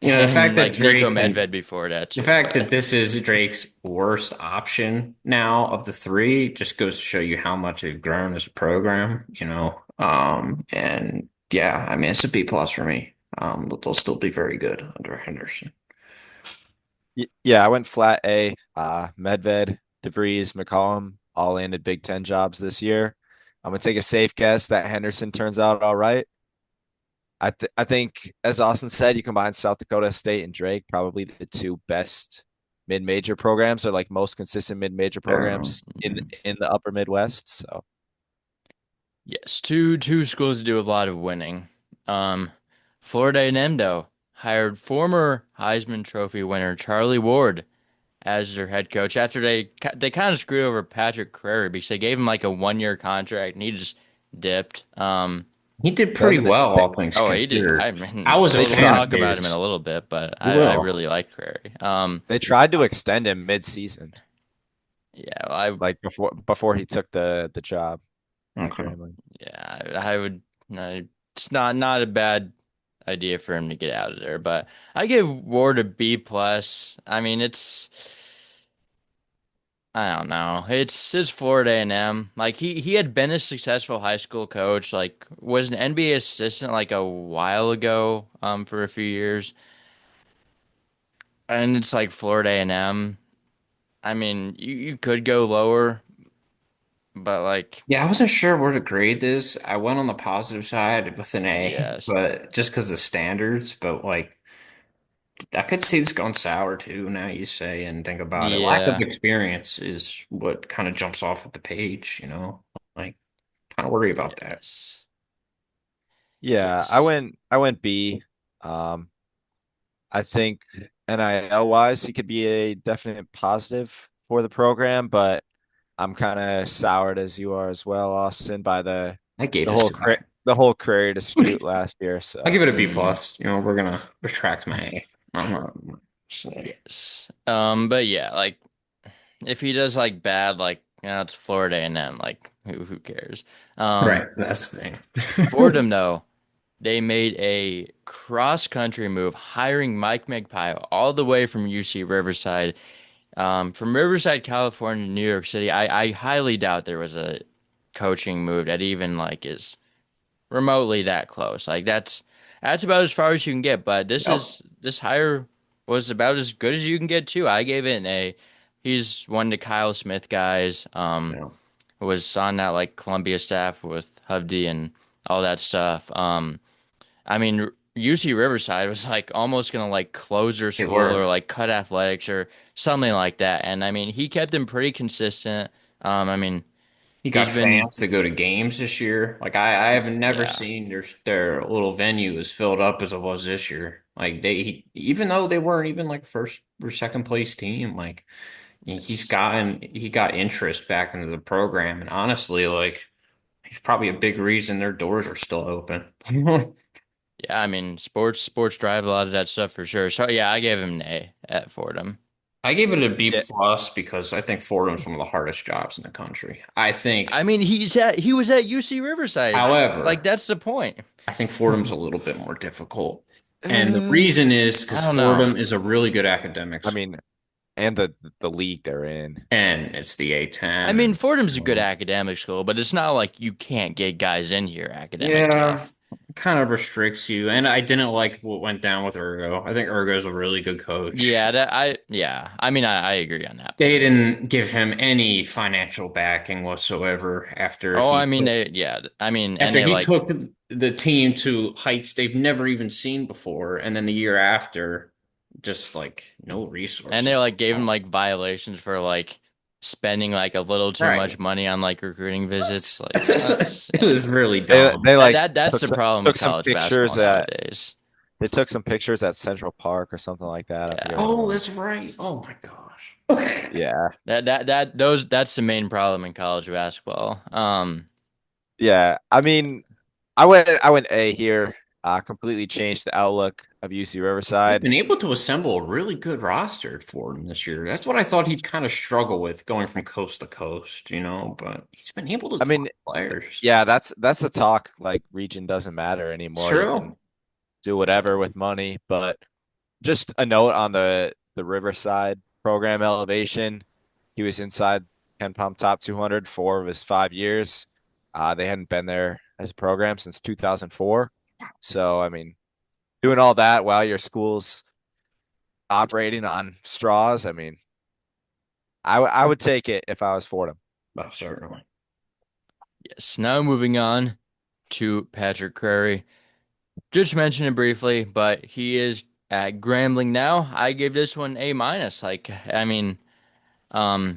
The and fact that like Nico Drake and Medved before that the too. fact that But this is Drake's worst option now of the three just goes to show you how much they've grown as a program. And yeah, I mean it's a B plus for me. But they'll still be very good under Henderson. Yeah, I went flat A. Medved, DeVries, McCollum all landed Big Ten jobs this year. I'm gonna take a safe guess that Henderson turns out all right. I think, as Austin said, you combine South Dakota State and Drake, probably the two best mid-major programs, or like most consistent mid-major programs in the upper Midwest. So yes, two schools do a lot of winning. Um, Florida A&M though hired former Heisman Trophy winner Charlie Ward as their head coach after they kind of screwed over Patrick Crary because they gave him like a 1 year contract and he just dipped. He did pretty then well, they, all things Oh, he did. I considered. I mean, was a they we'll fan tried of talk about him in a his. little bit, but We I will. really like Crary. they tried to extend him mid-season, Yeah, I like before he took the job at Okay. Grambling. yeah, I would. No, it's not a bad idea for him to get out of there, but I give Ward a B plus. I mean, I don't know. It's Florida A&M. Like he had been a successful high school coach. Like was an NBA assistant like a while ago. For a few years, and it's like Florida A&M. I mean, you could go lower, but like Yeah, I wasn't sure where to grade this. I went on the positive side with an A, yes, but just because of standards. But like, I could see this going sour too. Now you say and think about it. Lack of yeah, experience is what kind of jumps off at the page. Like kind of worry about that. yes, Yeah, yes. I went B. Um, I think NIL wise, he could be a definite positive for the program, but I'm kind of soured as you are as well, Austin, by I gave this to my. the whole career dispute last year. I So give it a B Mm, plus. We're gonna retract my A. So, yes. But yeah, like if he does like bad, like it's Florida A&M, like who cares? right, Um, that's the Fordham thing. though, they made a cross country move, hiring Mike Magpie all the way from UC Riverside. From Riverside, California to New York City. I highly doubt there was a coaching move that even like is remotely that close. Like that's about as far as you can get. But Yep. this hire was about as good as you can get too. I gave it an A. He's one of the Kyle Smith guys. Yeah. Was on that like Columbia staff with Hovde and all that stuff. I mean UC Riverside was like almost gonna like close their They school or were. like cut athletics or something like that. And I mean he kept them pretty consistent. I mean He got he's been fans to go to games this year. Like I have never yeah. seen their little venue as filled up as it was this year. Like even though they weren't even like first or second place team, like Yes. he got interest back into the program, and honestly, like he's probably a big reason their doors are still open. Yeah, I mean, sports drive a lot of that stuff for sure. So yeah, I gave him an A at Fordham. I gave it a B yeah, plus because I think Fordham's one of the hardest jobs in the country. I I think, mean, he was at UC Riverside. Like however, that's the point. I think Fordham's a little bit more difficult. And the reason is I because don't know. Fordham is a really good I academics mean, and the league they're in. and it's the I A10 mean, and Fordham's a good academic school, but it's not like you can't get guys in here academic yeah, tough. it kind of restricts you. And I didn't like what went down with Ergo. I think Ergo's a really good coach. Yeah. I mean, I agree on that They point. didn't give him any financial backing whatsoever Oh, I mean, I mean, and after they he like took the team to heights they've never even seen before, and then the year after just like no And they resources. like gave him like violations for like spending like a little too much Right. money on like recruiting visits. Like that's It yeah. was really They dumb. like That's took the some, problem with took some college basketball pictures at nowadays. they took some pictures at Central Park or something like that. I forget Yeah. what it Oh, was. that's right. Oh my gosh. Yeah. That's the main problem in college basketball. Yeah. I mean, I went A here. Completely changed the outlook of UC They've Riverside. been able to assemble a really good roster for him this year. That's what I thought he'd kind of struggle with going from coast to coast, but he's been able I to find mean, players. yeah, that's the talk. Like region doesn't matter It's anymore. You true. can do whatever with money. But just a note on the Riverside program elevation. He was inside Ken Palm top 200 4 of his 5 years. They hadn't been there as a program since 2004. So, I mean, doing all that while your school's operating on straws, I mean, I would take it if I was Fordham. Oh, certainly. Yes. Now moving on to Patrick Crary. Just mentioned it briefly, but he is at Grambling now. I give this one A minus. Like, I mean,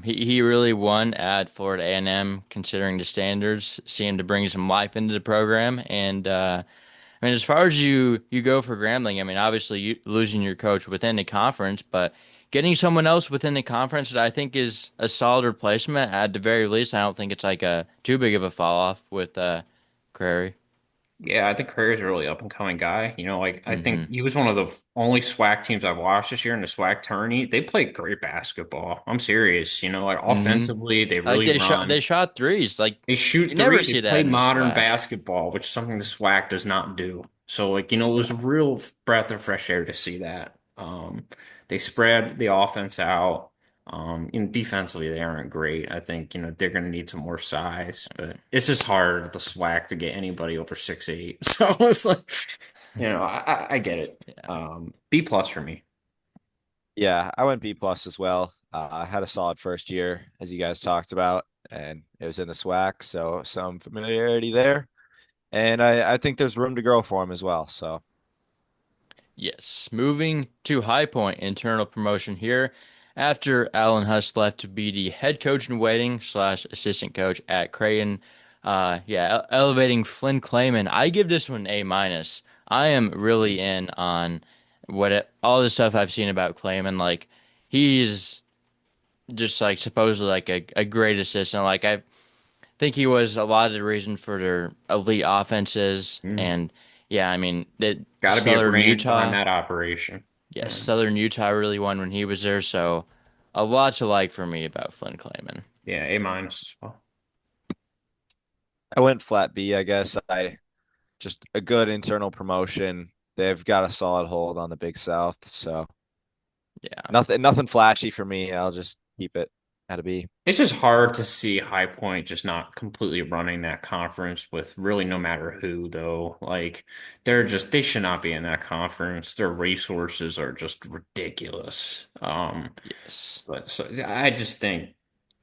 he really won at Florida A&M, considering the standards. Seemed to bring some life into the program, and I mean, as far as you go for Grambling, I mean, obviously you losing your coach within the conference, but getting someone else within the conference that I think is a solid replacement at the very least. I don't think it's like a too big of a fall off with Crary. Yeah, I think Carrier's a really up and coming guy. Like I think Mm-hmm. he was one of the only SWAC teams I've watched this year in the SWAC tourney. They play great basketball. I'm serious. Like Mm-hmm. offensively, they Like really they run. shot threes. Like They you shoot never threes. They see that play in the modern SWAC. basketball, which is something the SWAC does not do. So, it was a real breath of fresh air to see that. They spread the offense out. Defensively, they aren't great. I think, they're going to need some more size, but it's just hard with the SWAC to get anybody over 6'8". So it's like, I get it. Yeah. B plus for me. Yeah, I went B plus as well. I had a solid first year, as you guys talked about, and it was in the SWAC, so some familiarity there. And I think there's room to grow for him as well. So Yes, moving to High Point, internal promotion here. After Alan Huss left to be the head coach in waiting slash assistant coach at Creighton, elevating Flynn Clayman. I give this one A minus. I am really in on all the stuff I've seen about Clayman. Like he's just like supposedly like a great assistant. Like I think he was a lot of the reason for their elite offenses. Mm. And yeah, I mean, Got to be a Southern brains behind Utah, that operation. yes, Yeah. Southern Utah really won when he was there. So a lot to like for me about Flynn Clayman. Yeah, A minus as well. I went flat B, I guess. I just a good internal promotion. They've got a solid hold on the Big South, so Yeah. nothing flashy for me. I'll just keep it at a B. It's just hard to see High Point just not completely running that conference with really no matter who, though. Like, they should not be in that conference. Their resources are just ridiculous. Yes. But so I just think,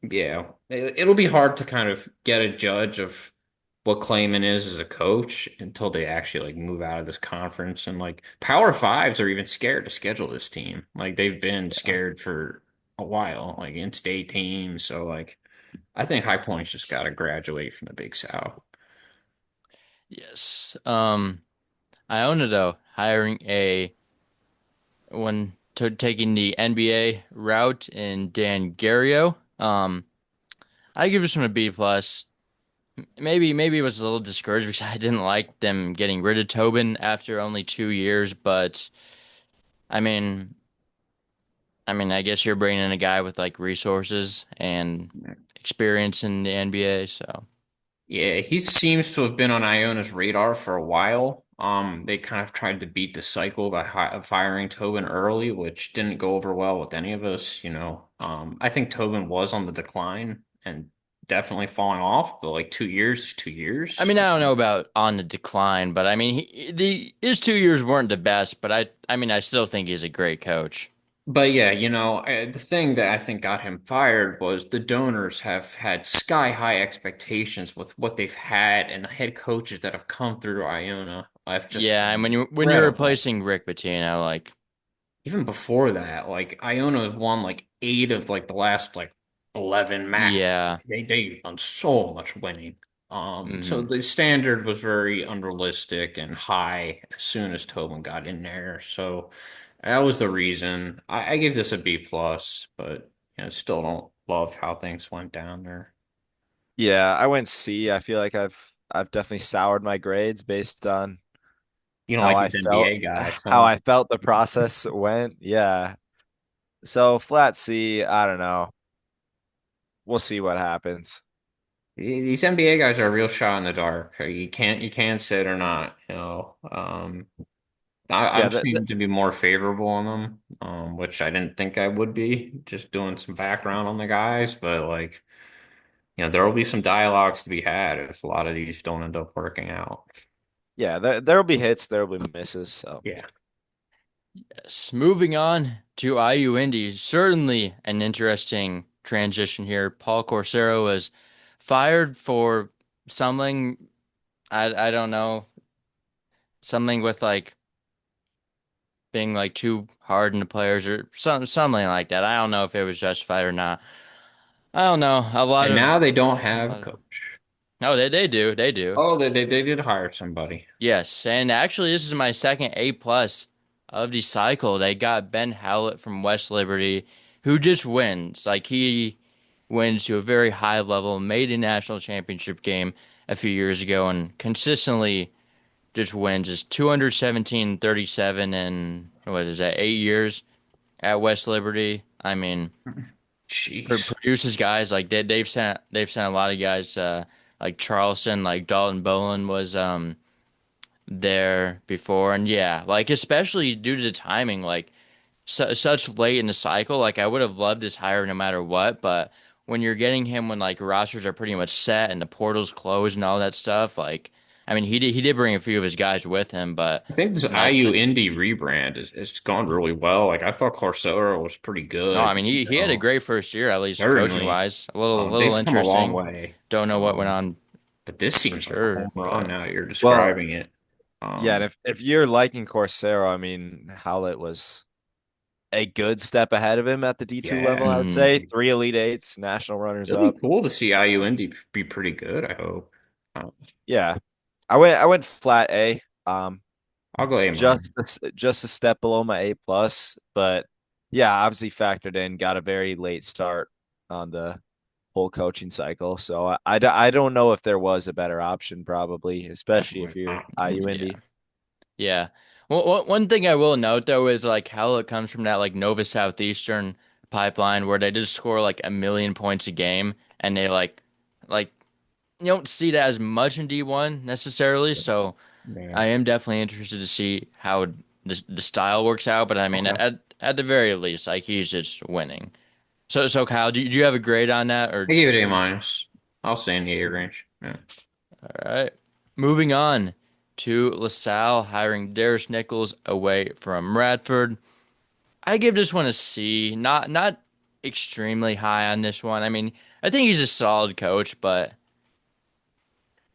yeah, it'll be hard to kind of get a judge of what Klayman is as a coach until they actually like move out of this conference. And like Power Fives are even scared to schedule this team. Like they've been Yeah. scared for a while, like in-state teams. So like I think High Point's just got to graduate from the Big South. Yes. Iona though hiring a one to taking the NBA route in Dan Gario. I give this one a B plus. Maybe it was a little discouraged because I didn't like them getting rid of Tobin after only 2 years, but I mean, I guess you're bringing in a guy with like resources and experience in the NBA, so Yeah, he seems to have been on Iona's radar for a while. They kind of tried to beat the cycle by firing Tobin early, which didn't go over well with any of us. I think Tobin was on the decline and definitely falling off, but like 2 years is 2 years. I don't know about on the decline, but I mean, his 2 years weren't the best, but I still think he's a great coach. But yeah, the thing that I think got him fired was the donors have had sky high expectations with what they've had, and the head coaches that have come through Iona have just Yeah, and been when you're incredible. replacing Rick Pitino, like even before that, like Iona has won like 8 of like the last like 11 match. Yeah. They've done so much winning. So Hmm. the standard was very unrealistic and high as soon as Tobin got in there. So that was the reason. I give this a B plus, but still don't love how things went down there. Yeah, I went C. I feel like I've definitely soured my grades based on You don't how like I these felt NBA guys, how huh? I felt the process went. Yeah. So flat C, I don't know. We'll see what happens. These NBA guys are a real shot in the dark. You can't sit or not. Yeah, I'm seeming to be more favorable on them, which I didn't think I would be. Just doing some background on the guys, but like there will be some dialogues to be had if a lot of these don't end up working out. yeah, there'll be hits, there'll be misses. So Yeah. Yes. Moving on to IU Indy, certainly an interesting transition here. Paul Coursero was fired for something I don't know, something with like being like too hard on the players or something like that. I don't know if it was justified or not. I don't know. And now they don't A have a lot of coach. no, they do. Oh, they did hire somebody. Yes, and actually, this is my second A plus of the cycle. They got Ben Howlett from West Liberty, who just wins. Like he wins to a very high level, made a national championship game a few years ago, and consistently just wins. Is 217, 37, and what is that? 8 years at West Liberty. I mean, Jeez. produces guys like they've sent a lot of guys like Charleston, like Dalton Bowen was there before, and yeah, like especially due to the timing, like such late in the cycle, like I would have loved his hire no matter what, but when you're getting him when like rosters are pretty much set and the portal's closed and all that stuff, like I mean he did bring a few of his guys with him, but I think this like IU Indie rebrand is it's gone really well. Like I thought Coursera was pretty no, I good. mean he had a great first year at least coaching Certainly. wise, a little They've come a long interesting. way. Don't know what went Um, on but this for seems like a home sure, run but now that you're well, describing it. yeah, and Um, if you're liking Coursero, I mean, Howlett was a good step ahead of him at the D2 level, yeah, I would mm, say. Three Elite Eights, national runners it'll be up. cool to see IU Indy be pretty good, I hope. Uh, Yeah. I went flat A. I'll go A Just minus. just a step below my A plus, but yeah, obviously factored in, got a very late start on the whole coaching cycle. So I don't know if there was a better option, probably, especially if Definitely you're not. IU yeah. Indy. Yeah. Well, one thing I will note though is like how it comes from that like Nova Southeastern pipeline where they just score like a million points a game and they like you don't see that as much in D1 necessarily. So Yeah. I am definitely interested to see how the style works out. But I mean Okay. at the very least, like he's just winning. So Kyle, do you have a grade on that I or gave it A minus. I'll stay in the A range. Yeah. all right? Moving on to LaSalle hiring Darius Nichols away from Radford. I give this one a C. Not extremely high on this one. I mean, I think he's a solid coach, but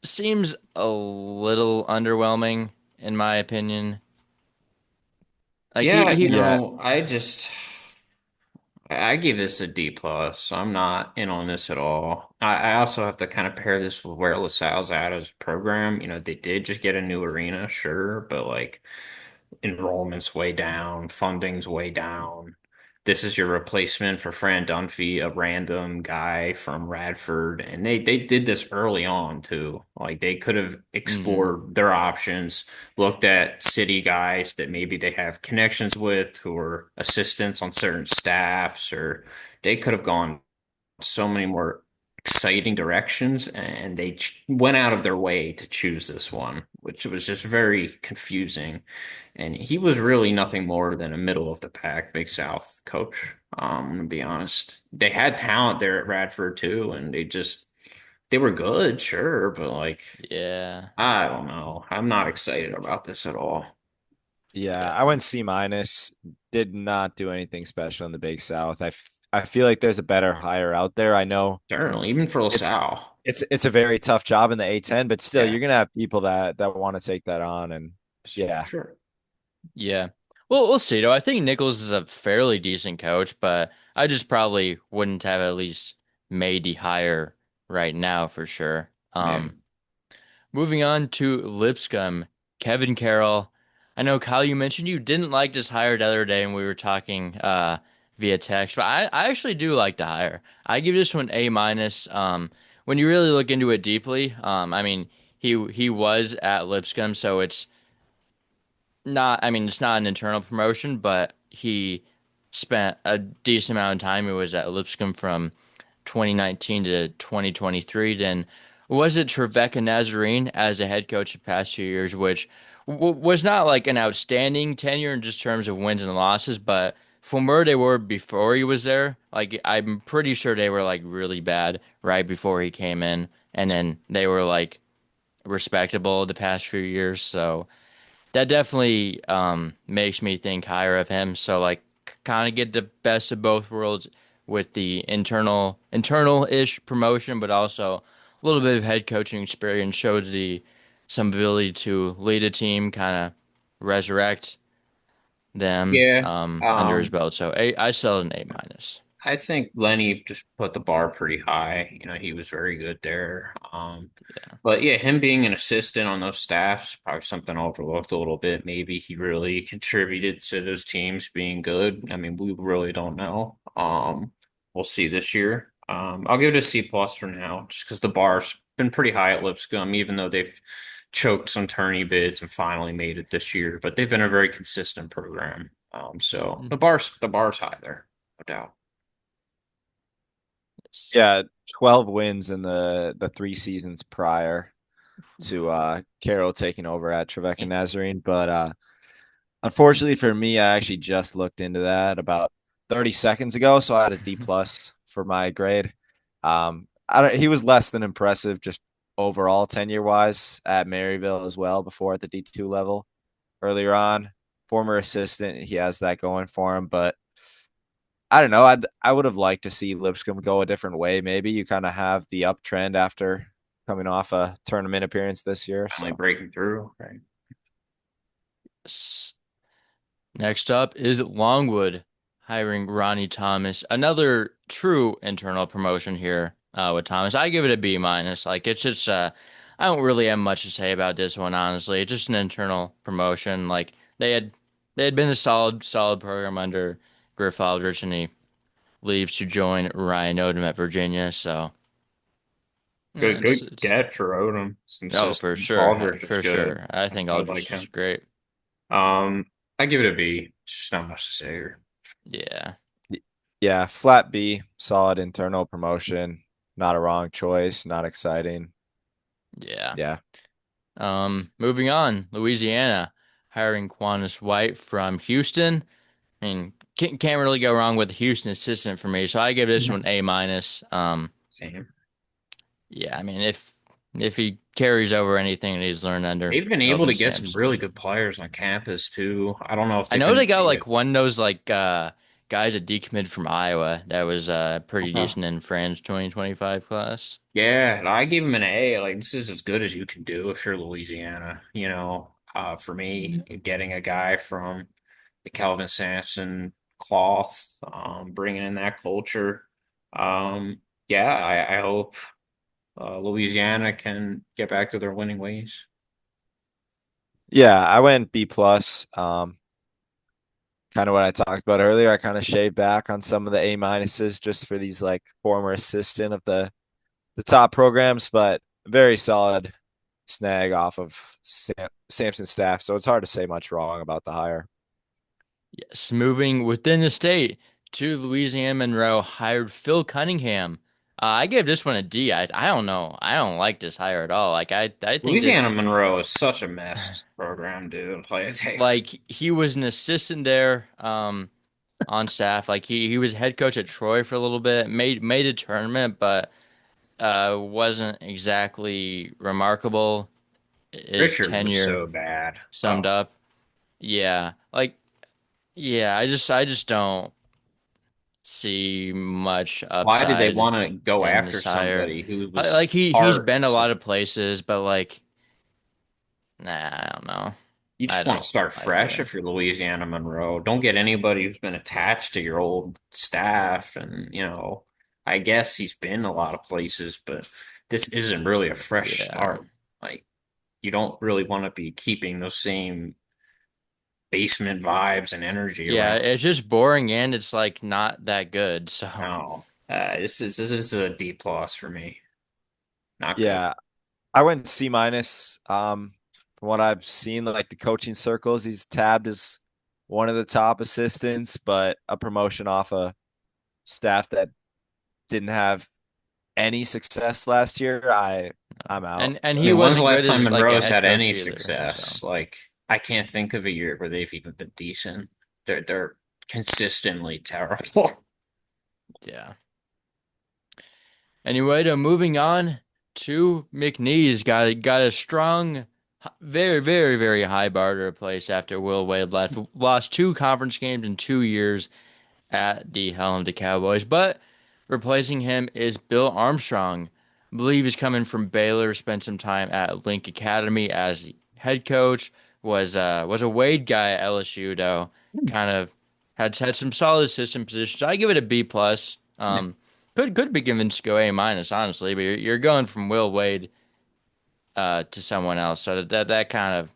seems a little underwhelming in my opinion. Like Yeah, Yeah, I give this a D plus. I'm not in on this at all. I also have to kind of pair this with where LaSalle's at as a program. They did just get a new arena, sure, but like enrollment's way down, funding's way down. This is your replacement for Fran Dunphy, a random guy from Radford, and they did this early on too. Like they could have hmm explored their options, looked at city guys that maybe they have connections with who are assistants on certain staffs, or they could have gone so many more exciting directions, and they went out of their way to choose this one, which was just very confusing. And he was really nothing more than a middle of the pack Big South coach. To be honest, they had talent there at Radford too, and they were good, sure, but like yeah. I don't know. I'm not excited about this at all. yeah, I Yeah. went C minus. Did not do anything special in the Big South. I feel like there's a better hire out there. I know Certainly, even for it's LaSalle. it's a very tough job in the A10, but still Yeah, you're gonna have people that want to take that on, and yeah. sure. Yeah. Well, we'll see though. I think Nichols is a fairly decent coach, but I just probably wouldn't have at least made the hire right now for sure. Yeah. Moving on to Lipscomb, Kevin Carroll. I know Kyle, you mentioned you didn't like this hire the other day when we were talking via text, but I actually do like the hire. I give this one A minus. When you really look into it deeply, I mean he was at Lipscomb, so it's not an internal promotion, but he spent a decent amount of time. He was at Lipscomb from 2019 to 2023. Then was it Trevecca Nazarene as a head coach the past 2 years, which w was not like an outstanding tenure in just terms of wins and losses, but from where they were before he was there, like I'm pretty sure they were like really bad right before he came in, and then they were like respectable the past few years. So that definitely makes me think higher of him. So like kind of get the best of both worlds with the internal-ish promotion, but also a little bit of head coaching experience shows the some ability to lead a team, kind of resurrect them Yeah. under his Um, belt. So I sell it an A minus. I think Lenny just put the bar pretty high. He was very good there. Yeah. But yeah, him being an assistant on those staffs, probably something overlooked a little bit. Maybe he really contributed to those teams being good. I mean, we really don't know. We'll see this year. I'll give it a C plus for now, just because the bar's been pretty high at Lipscomb, even though they've choked some tourney bids and finally made it this year. But they've been a very consistent program. So Mhm. the bar's high there, no doubt. Yes. Yeah, 12 wins in the 3 seasons prior to Carroll taking over at Trevecca Nazarene. But unfortunately for me, I actually just looked into that about 30 seconds ago, so I had a D plus for my grade. He was less than impressive just overall tenure wise at Maryville as well before at the D2 level earlier on. Former assistant, he has that going for him, but I don't know. I would have liked to see Lipscomb go a different way. Maybe you kind of have the uptrend after coming off a tournament appearance this year. Finally So breaking through. Right. Yes. Next up is Longwood hiring Ronnie Thomas. Another true internal promotion here with Thomas. I give it a B minus. Like it's just I don't really have much to say about this one, honestly. It's just an internal promotion. Like they had been a solid program under Griff Aldrich, and he leaves to join Ryan Odom at Virginia. So Good, good it's get for Odom. Some oh for system. sure, Aldridge is for good. sure. I think I like Aldrich is him. great. I give it a B. It's just not much to say here. Yeah, yeah, flat B, solid internal promotion. Not a wrong choice. Not exciting. yeah. Yeah. Moving on, Louisiana hiring Quantus White from Houston. I mean, can't really go wrong with the Houston assistant for me, so I give this one A minus. Same. Yeah, I mean, if he carries over anything that he's learned under They've been able to Kelvin get some really Sampson, good players on campus too. I don't know if I they've know been they got able to like get. one of those like guys that decommitted from Iowa that was pretty Okay. decent in Fran's 2025 class. Yeah, I gave him an A. Like this is as good as you can do if you're Louisiana. For me, getting a guy from the Calvin Sampson cloth, bringing in that culture. Yeah, I hope Louisiana can get back to their winning ways. Yeah, I went B plus. Kind of what I talked about earlier. I kind of shaved back on some of the A minuses just for these like former assistant of the top programs, but very solid snag off of Samson's staff. So it's hard to say much wrong about the hire. Yes, moving within the state to Louisiana Monroe hired Phil Cunningham. I gave this one a D. I don't know. I don't like this hire at all. Like I think Louisiana this Monroe is such a mess program, dude. Like like he was an assistant there on staff. Like he was head coach at Troy for a little bit. Made a tournament, but wasn't exactly remarkable. His Richard was tenure so bad. summed Oh, up. Yeah. Like yeah, I just don't see much why did they upside want to go in after this hire. somebody who Like, was he's part? been a lot of places, but like nah, I don't know. You I just want to don't start like fresh it. if you're Louisiana Monroe. Don't get anybody who's been attached to your old staff. And, I guess he's been a lot of places, but this isn't really a fresh Yeah. start. Like, you don't really want to be keeping those same basement vibes and energy Yeah, around. it's just boring and it's like not that good. So, No, this is a D plus for me. Not good. Yeah, I went C minus. From what I've seen, like the coaching circles, he's tabbed as one of the top assistants, but a promotion off a staff that didn't have any success last year. I'm out. and I he mean, when's the wasn't last good time as like a Monroe's head had coach any either. So, success? Like, I can't think of a year where they've even been decent. They're consistently terrible. yeah. Anyway, to moving on to McNeese, got a strong, very, very, very high bar to replace after Will Wade left. Lost two conference games in 2 years at the helm of the Cowboys, but replacing him is Bill Armstrong. I believe he's coming from Baylor, spent some time at Link Academy as head coach. Was a Wade guy at LSU though. Kind of had some solid system positions. I give it a B plus. Could be given to go A minus honestly, but you're going from Will Wade to someone else, so that kind of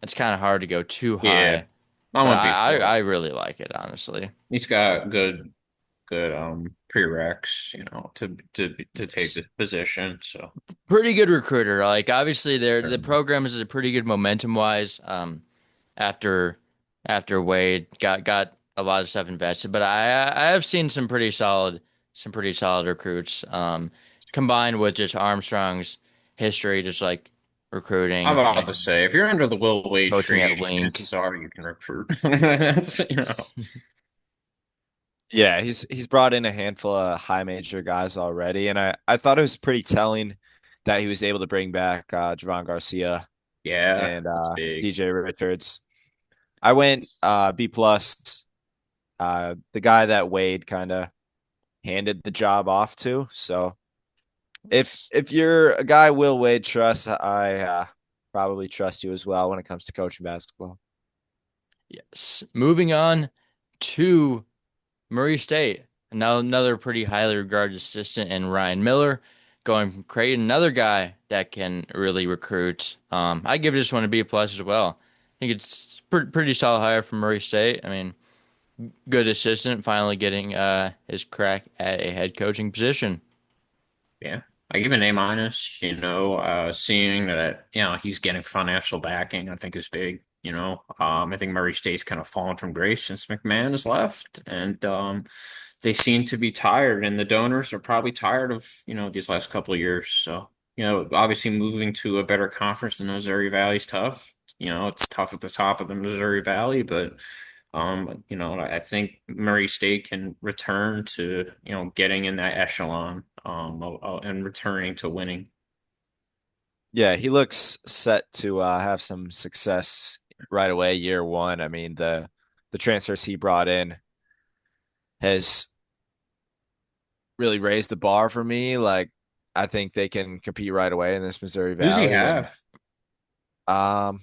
it's kind of hard to go too Yeah, high. I'm But gonna be plus. I really like it honestly. He's got good prereqs, to take Yes. the position. So Pretty good recruiter. Like obviously the um, program is a pretty good momentum wise. After Wade got a lot of stuff invested, but I have seen some pretty solid recruits. Combined with just Armstrong's history, just like I'm recruiting about to and say, if you're under the Will Wade coaching at tree, Link. chances are you can recruit. That's, Yeah, he's brought in a handful of high major guys already, and I thought it was pretty telling that he was able to bring back Javon Garcia yeah, and that's big. DJ Richards. I went B plus. The guy that Wade kind of handed the job off to. So if you're a guy Will Wade trusts, I probably trust you as well when it comes to coaching basketball. Yes. Moving on to Murray State, another pretty highly regarded assistant, and Ryan Miller going from Creighton, another guy that can really recruit. I give this one a B plus as well. I think it's pretty solid hire from Murray State. I mean, good assistant, finally getting his crack at a head coaching position. Yeah. I give an A minus, seeing that, he's getting financial backing, I think is big, I think Murray State's kind of fallen from grace since McMahon has left. And they seem to be tired, and the donors are probably tired of, these last couple of years. So, obviously moving to a better conference in the Missouri Valley is tough. It's tough at the top of the Missouri Valley, but I think Murray State can return to, getting in that echelon, and returning to winning. Yeah, he looks set to have some success right away, year one. I mean, the transfers he brought in has really raised the bar for me. Like, I think they can compete right away in this Missouri Who's he Valley. And have? um,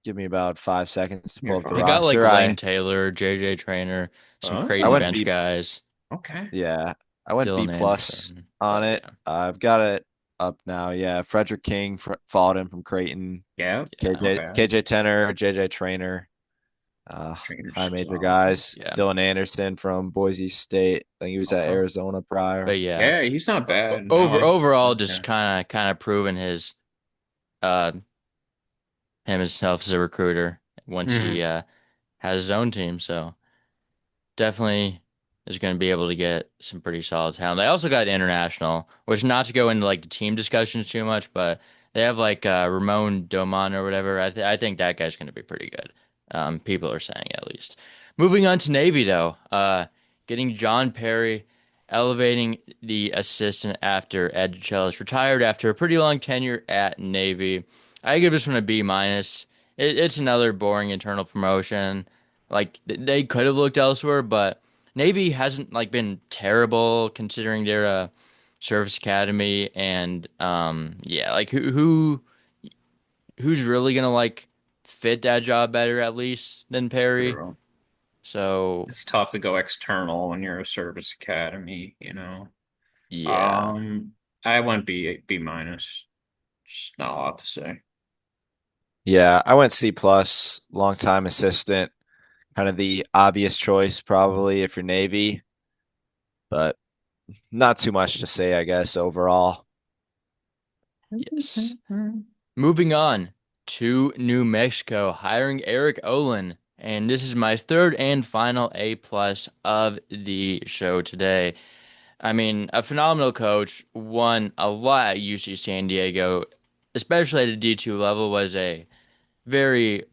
give me about 5 seconds to pull You're up the They fine. got like roster. Lane Taylor, JJ Trainer, some I Creighton Oh, went bench B. guys, okay. Yeah, I went B Dylan plus Anderson. on But it. yeah, I've got it up now. Yeah, Frederick King followed him from Creighton. Yeah, yeah, not bad. KJ Tenner, JJ Trainer, high Trainers major solid. guys. yeah. Dylan Anderson from Boise State. I think he was at Okay. Arizona prior. But yeah, Yeah, he's not bad. overall, Okay. just kind of proving his uh himself as a recruiter once he Mhm. has his own team. So definitely is going to be able to get some pretty solid talent. They also got international, which not to go into like the team discussions too much, but they have like Ramon Doman or whatever. I think that guy's going to be pretty good. People are saying at least. Moving on to Navy though, getting John Perry, elevating the assistant after Ed DeChellis retired after a pretty long tenure at Navy. I give this one a B minus. It's another boring internal promotion. Like they could have looked elsewhere, but Navy hasn't like been terrible considering their service academy and yeah, like who's really gonna like fit that job better at least than Perry. True. So It's tough to go external when you're a service academy, you know. yeah. Um, I went B minus. Just not a lot to say. Yeah, I went C plus, longtime assistant, kind of the obvious choice probably if you're Navy, but not too much to say, I guess, overall. Yes. Moving on to New Mexico, hiring Eric Olin. And this is my third and final A plus of the show today. I mean, a phenomenal coach, won a lot at UC San Diego, especially at a D2 level, was a very,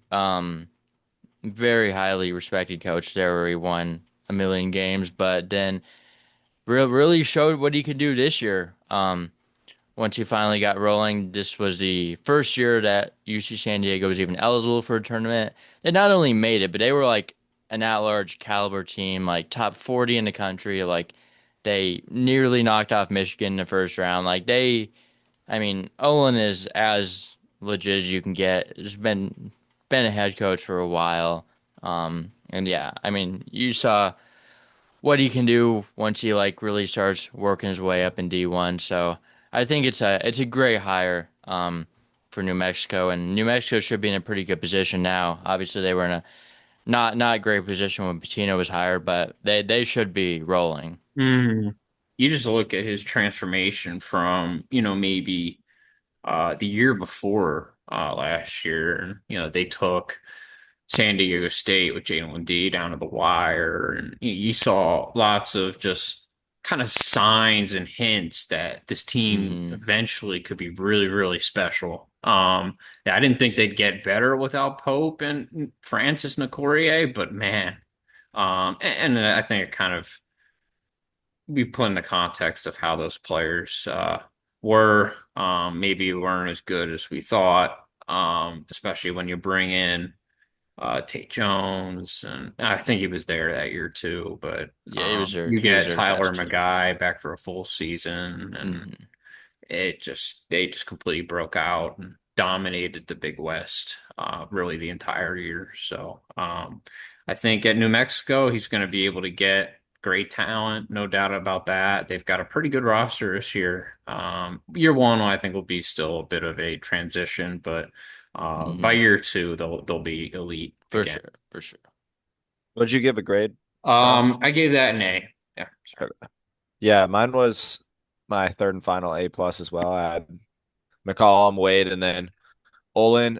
very highly respected coach there where he won a million games, but then really showed what he could do this year. Once he finally got rolling, this was the first year that UC San Diego was even eligible for a tournament. They not only made it, but they were like an at-large caliber team, like top 40 in the country. Like they nearly knocked off Michigan in the first round. I mean, Olin is as legit as you can get. He's been a head coach for a while. And yeah, I mean, you saw what he can do once he like really starts working his way up in D1. So I think it's a great hire for New Mexico, and New Mexico should be in a pretty good position now. Obviously, they were in a not great position when Patino was hired, but they should be rolling. Mm. You just look at his transformation from, maybe the year before last year, and they took San Diego State with Jalen D down to the wire, and you saw lots of just kind of signs and hints that this team Hmm. eventually could be really, really special. Yeah, I didn't think they'd get better without Pope and Francis Nicoria, but man, and I think it kind of we put in the context of how those players were. Maybe weren't as good as we thought, especially when you bring in Tate Jones, and I think he was there that year too. But Yeah, you he was get their Tyler best team. McGuy back for a full season, and Hmm. they just completely broke out and dominated the Big West really the entire year. So I think at New Mexico he's going to be able to get great talent, no doubt about that. They've got a pretty good roster this year. Year one I think will be still a bit of a transition, but by Hmm. year two they'll be elite For again. sure, for sure. Would you give a grade, Kyle? I gave that an A. Yeah, sorry. Yeah, mine was my third and final A plus as well. I had McCollum, Wade, and then Olin.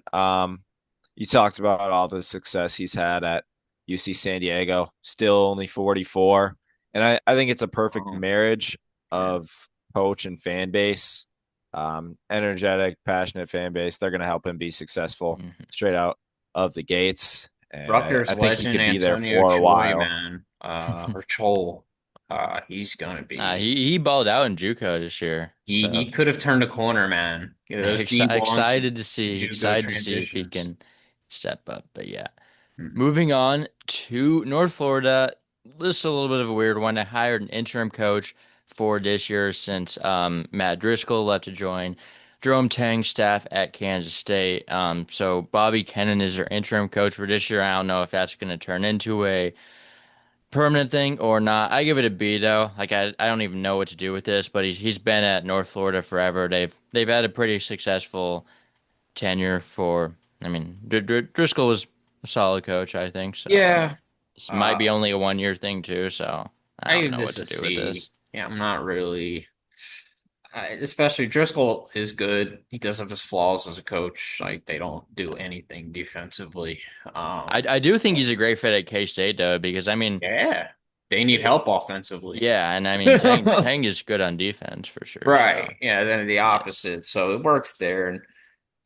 You talked about all the success he's had at UC San Diego, still only 44. And I think it's a perfect Um, marriage yeah. of coach and fan base. Energetic, passionate fan base. They're going to help him be successful Hmm. straight out of the gates. And Rutgers I think he legend could be there Antonio for a Choi, while. man, or Chol, he's gonna be. He balled out in JUCO this year, He so could have turned a corner, man. Those D1 to JUCO excited to see if he transitions. can step up. But yeah, Hmm. moving on to North Florida. This is a little bit of a weird one. I hired an interim coach for this year since Matt Driscoll left to join Jerome Tang's staff at Kansas State. So Bobby Kennan is their interim coach for this year. I don't know if that's going to turn into a permanent thing or not. I give it a B though. Like I don't even know what to do with this, but he's been at North Florida forever. They've had a pretty successful tenure for. I mean, Driscoll was a solid coach, I think. So Yeah, this might be uh, only a 1 year thing too. So I I don't give know what this to a do with C. this. Yeah, I'm not really. Especially Driscoll is good. He does have his flaws as a coach. Like they don't do anything defensively. I do think he's a great fit at K State though, because I mean, Yeah, they need it, help offensively. yeah, and I mean Tang is good on defense for sure. So Right. Yeah, then the yes. opposite. So it works there.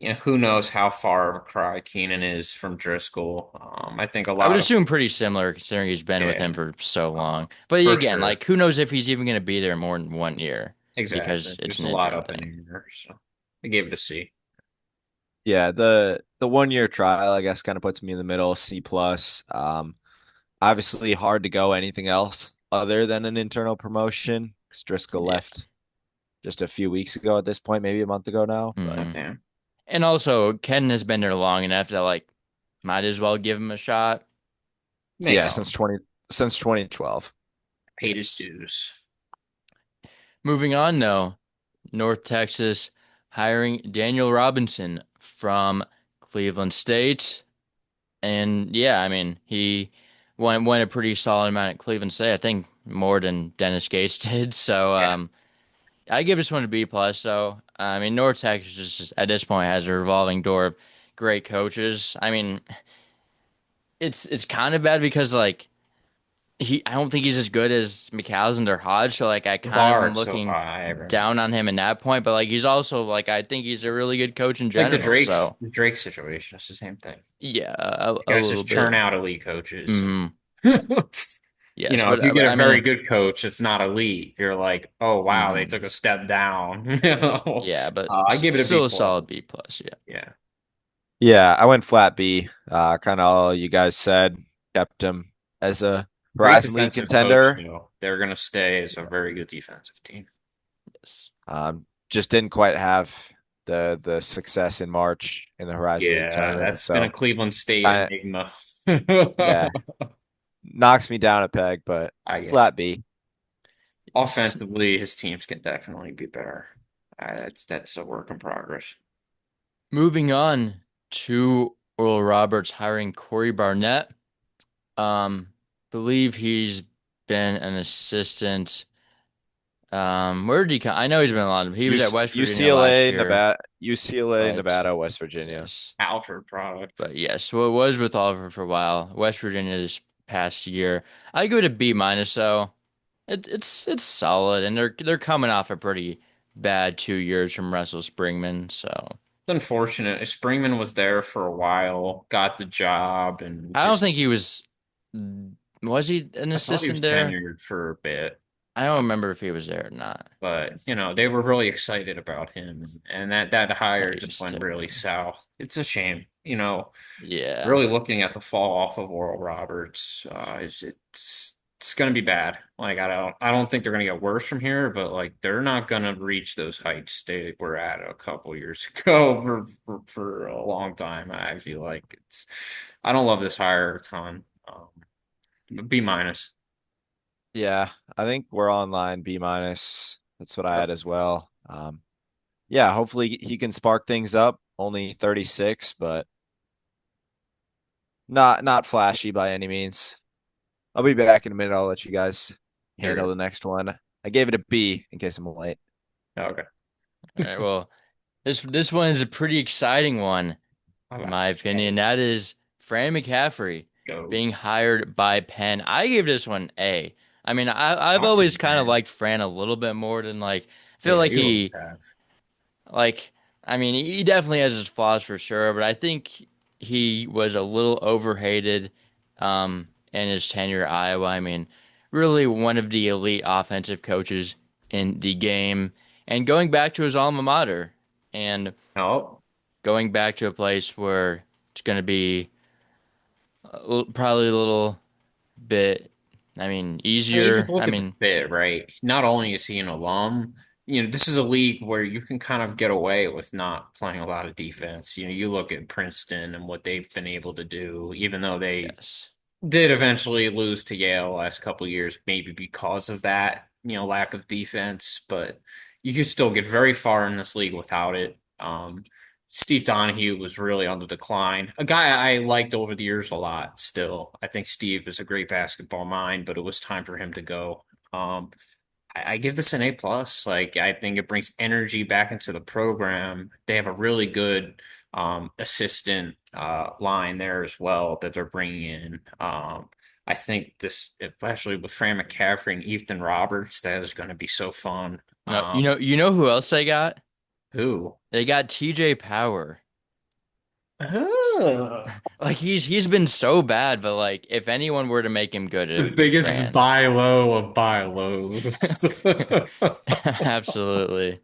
And who knows how far of a cry Keenan is from Driscoll. I think a I would lot of assume pretty similar considering he's been with yeah, him for so uh, long. But for again, sure. like who knows if he's even going to be there more than 1 year Exactly. because it's There's an a lot interim up in thing. the air. So I gave it a C. Yeah, the 1 year trial, I guess, kind of puts me in the middle, C plus. Obviously hard to go anything else other than an internal promotion because Driscoll Yeah. left just a few weeks ago at this point, maybe a month ago now. But Hmm. Damn. And also, Ken has been there long enough that like Might as well give him a shot. Yeah, Makes since 2012. paid his Yes. dues. Moving on, though, North Texas hiring Daniel Robinson from Cleveland State. And yeah, I mean, he went a pretty solid amount at Cleveland State. I think more than Dennis Gates did. So Yeah. I give this one a B plus though. I mean, North Texas just, at this point has a revolving door of great coaches. I mean, it's kind of bad because like I don't think he's as good as McCausland or Hodge. So like I The kind of bar am is so looking high right now. down on him in that point. But like he's also like I think he's a really good coach in Like general. So The Drake situation, it's the same thing. yeah, These a guys little just bit. churn out elite coaches. Hmm. You Yes, know, if you get but a I very mean. good coach, it's not elite. You're like, oh wow, they took Mhm. a step down. You know, Yeah, but I give it a B still a plus. solid B plus. Yeah. Yeah, Yeah, I went flat B. Kind of all you guys said. Kept him as a great Horizon League defensive coach contender. though. They're gonna stay as a very good defensive team. Yes. Just didn't quite have the success in March in the Horizon League Yeah, tournament. that's been a So Cleveland State I, enigma. yeah, knocks me down a peg, but I guess flat B. Yes. offensively, his teams can definitely be better. That's a work in progress. Moving on to Oral Roberts hiring Corey Barnett. Believe he's been an assistant. Where did he come? I know he's been a lot of. He was at West Virginia last UCLA, year, Nevada, UCLA, but Nevada, West Virginia. yes, Alfred product. but yes. Well, it was with Oliver for a while. West Virginia this past year. I give it a B minus. So it's solid, and they're coming off a pretty bad 2 years from Russell Springman. So It's unfortunate. Springman was there for a while, got the job, and I don't just think he was. Was he an I thought he was assistant there? tenured for a bit. I don't remember if he was there or not. But you know, they were really excited about him, and that hire That just was went really terrible. south. It's a shame. You know, Yeah. really looking at the fall off of Oral Roberts, it's going to be bad. Like I don't think they're going to get worse from here, but like they're not going to reach those heights they were at a couple years ago for a long time. I feel like it's I don't love this hire a ton. B minus. Yeah, I think we're online B minus. That's what I Yep. had as well. Yeah, hopefully he can spark things up. Only 36, but not flashy by any means. I'll be back in a minute. I'll let you guys You're handle good. the next one. I gave it a B in case I'm late. Okay. All right. Well, this one is a pretty exciting one, I'm in about to my say opinion. That is Fran McCaffrey go. being hired by Penn. I gave this one A. I mean, I've I'll always take kind of man. liked Fran a little bit more than like I feel Yeah, like you always have. like I mean he definitely has his flaws for sure, but I think he was a little overhated in his tenure at Iowa. I mean, really one of the elite offensive coaches in the game, and going back to his alma mater and Oh, going back to a place where it's going to be probably a little bit, I mean, well, you just easier. I look at the mean, fit, right? Not only is he an alum, you know, this is a league where you can kind of get away with not playing a lot of defense. You know, you look at Princeton and what they've been able to do, even though they yes. did eventually lose to Yale last couple of years, maybe because of that, you know, lack of defense. But you can still get very far in this league without it. Steve Donahue was really on the decline. A guy I liked over the years a lot still. I think Steve is a great basketball mind, but it was time for him to go. I give this an A plus. Like I think it brings energy back into the program. They have a really good assistant line there as well that they're bringing in. I think this, especially with Fran McCaffrey and Ethan Roberts, that is going to be so fun. No, you know who else they got? Who? They got TJ Power. Oh, Like he's been so bad, but like if anyone were to make him good, it the would be biggest Fran. buy low of buy lows. Absolutely.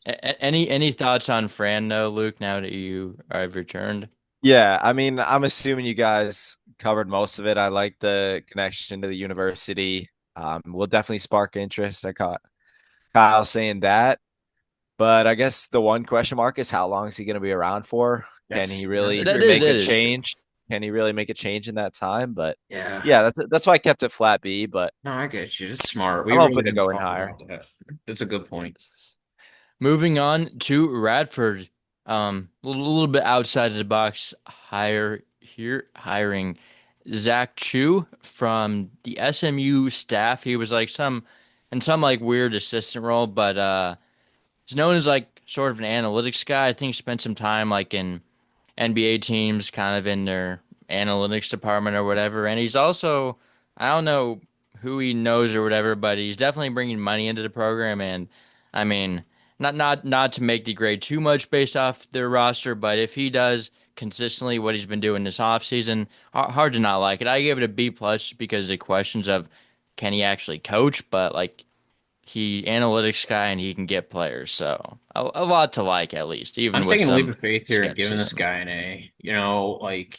Any thoughts on Fran though, Luke, now that you have returned? Yeah, I mean, I'm assuming you guys covered most of it. I like the connection to the university. Will definitely spark interest. I caught Kyle saying that, but I guess the one question mark is how long is he going to be around for? Can he That's a really That great is make that a is point. true. change? can he really make a change in that time? But Yeah. yeah, that's why I kept it flat B. But No, I get you. It's smart. We I'm really open to didn't going talk higher. about that. That's a good point. Moving on to Radford, little bit outside of the box hiring Zach Chu from the SMU staff. He was like some like weird assistant role, but he's known as like sort of an analytics guy. I think he spent some time like in NBA teams, kind of in their analytics department or whatever. And he's also, I don't know who he knows or whatever, but he's definitely bringing money into the program. And I mean, not to make the grade too much based off their roster, but if he does consistently what he's been doing this offseason, hard to not like it. I gave it a B plus because the questions of can he actually coach, but like he analytics guy and he can get players, so a lot to like at least, even I'm with taking a leap some of faith here and giving this skepticism. guy an A. You know, like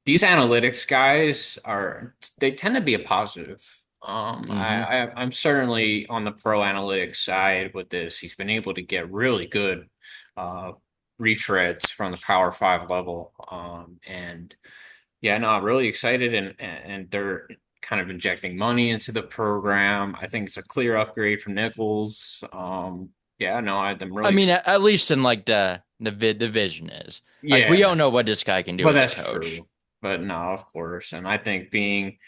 these analytics guys are, they tend to be a positive. Hmm. I'm certainly on the pro analytics side with this. He's been able to get really good uh, retreads from the Power Five level. And yeah, no, I'm really excited, and they're kind of injecting money into the program. I think it's a clear upgrade from Nichols. Yeah, no, I'm I really mean, excited. at least in like the vision is like we Yeah. don't know what this guy can do But as a that's coach. true. But no, of course. And I think being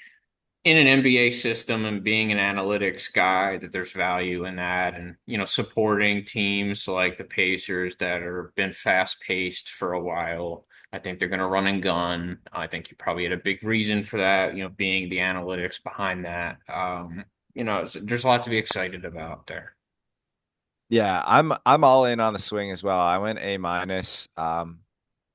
in an NBA system and being an analytics guy, that there's value in that. And, you know, supporting teams like the Pacers that are been fast paced for a while. I think they're going to run and gun. I think you probably had a big reason for that, you know, being the analytics behind that. You know, there's a lot to be excited about there. Yeah, I'm all in on the swing as well. I went A minus.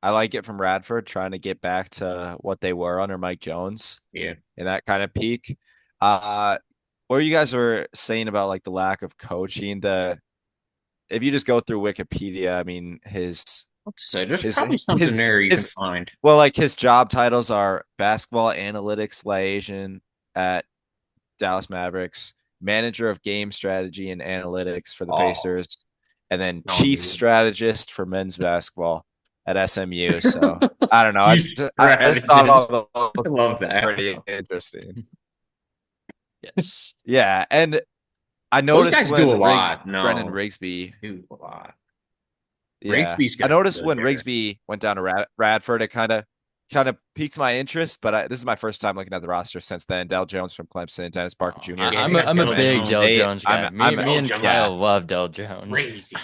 I like it from Radford trying to get back to what they were under Mike Jones Yeah. in that kind of peak. Uh, what you guys were saying about like the lack of coaching, the if you just go through Wikipedia, I mean So there's his probably something his there you can his find. well, like his job titles are basketball analytics liaison at Dallas Mavericks, manager of game strategy and analytics for the Oh, Pacers, and then no, chief strategist for men's basketball at SMU. So I don't know. you I just thought strategist. all I those love that. pretty interesting. Yes. Yeah, and I Those noticed guys do when a lot. Brennan No, Rigsby, do a lot. yeah, Rigsby's I got noticed good when hair. Rigsby went down to Radford, it kind of piqued my interest. But this is my first time looking at the roster since then. Del Jones from Clemson, Dennis Parker Oh, Jr. Yeah, they I'm got I'm a from Del NC big Dell Jones. State. Jones guy. Me Del and Jones Yeah, Kyle is love Dell Jones. crazy.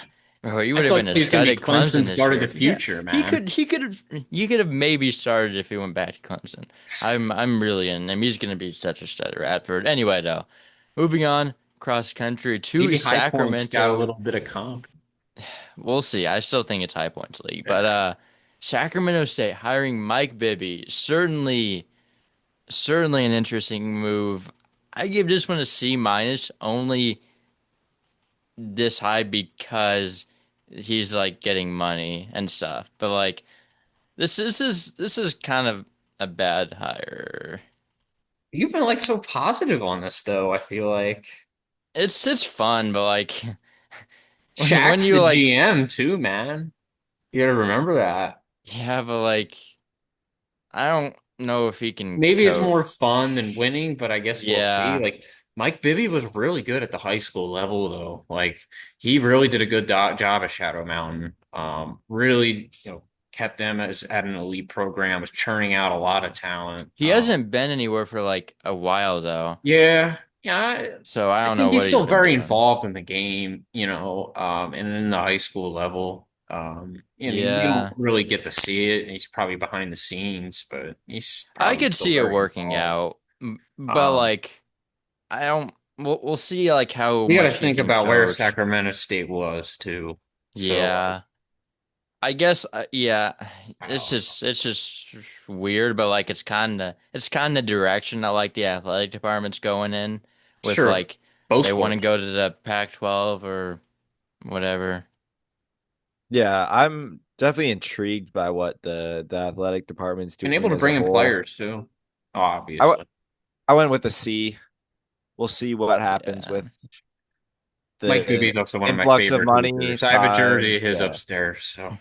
Oh, he I would have thought been a he was going stud to be at Clemson Clemson's this guard of the year. Yeah, future, he man. could he could have you could have maybe started if he went back to Clemson. I'm really in him. He's gonna be such a stud at Radford. Anyway, though, moving on cross country to Maybe High Point's got a Sacramento. little bit of comp. We'll see. I still think it's High Points League, but Yeah. Sacramento State hiring Mike Bibby, certainly an interesting move. I give this one a C minus, only this high because he's like getting money and stuff. But like this is kind of a bad hire. You've been like so positive on this, though, I feel like. It's fun, but like when Shaq's you the like GM, too, man. You gotta remember that. yeah, but like I don't know if he can Maybe it's coach. more fun than winning, but I guess we'll see. Yeah. Like Mike Bibby was really good at the high school level, though. Like he really did a good job at Shadow Mountain. Really, you know, kept them as at an elite program, was churning out a lot of talent. He hasn't been anywhere for like a while though. Yeah, yeah. I, So I I don't know think he's what he's still been very doing. involved in the game, you know, and in the high school level. And you don't Yeah. really get to see it. He's probably behind the scenes, but he's I probably could still see it very working involved. out, but Um, like I don't we'll see like how you got to much he think can about where coach. Sacramento State was too. So Yeah. I guess yeah, I don't know. it's just weird, but like it's kind of direction that like the athletic department's going in with Sure, like both they want to schools go to the Pac-12 or whatever. yeah, I'm definitely intrigued by what the athletic department's and able doing to as a bring in whole. players too, I w- obviously. I went with a C. We'll see what happens Yeah. with Mike the Bibby's also one of my influx of favorite money, hoopers. I have a jersey time. of his Yeah. upstairs, so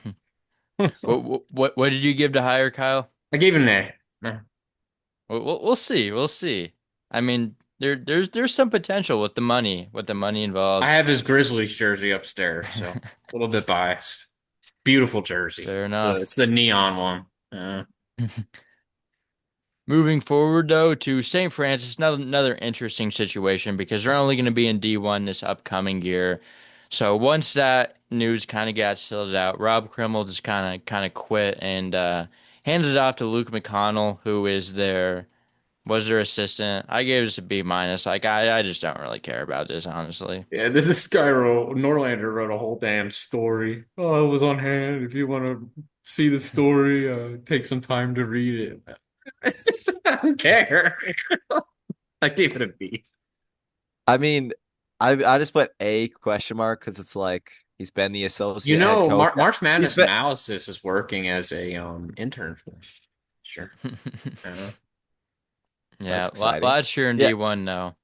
What did you give to hire Kyle? I gave him an A. Eh. We'll see. We'll see. I mean, there's some potential with the money I involved. have his Grizzlies jersey upstairs, so a little bit biased. Beautiful jersey. Fair It's enough. the neon one. Moving forward, though, to St. Francis, another interesting situation because they're only going to be in D1 this upcoming year. So once that news kind of got sorted out, Rob Krimmel just kind of quit and handed it off to Luke McConnell, who was their assistant. I gave this a B minus. Like I just don't really care about this, honestly. Yeah, this guy Norlander wrote a whole damn story. Oh, it was on hand. If you want to see the story, take some time to read it. I don't care. I gave it a B. I mean, I just put a question mark because it's like he's been the You associate head know, coach. March He's Madness been analysis is working as a intern for us. Sure. That's Yeah, exciting. last year in Yeah, D1, no.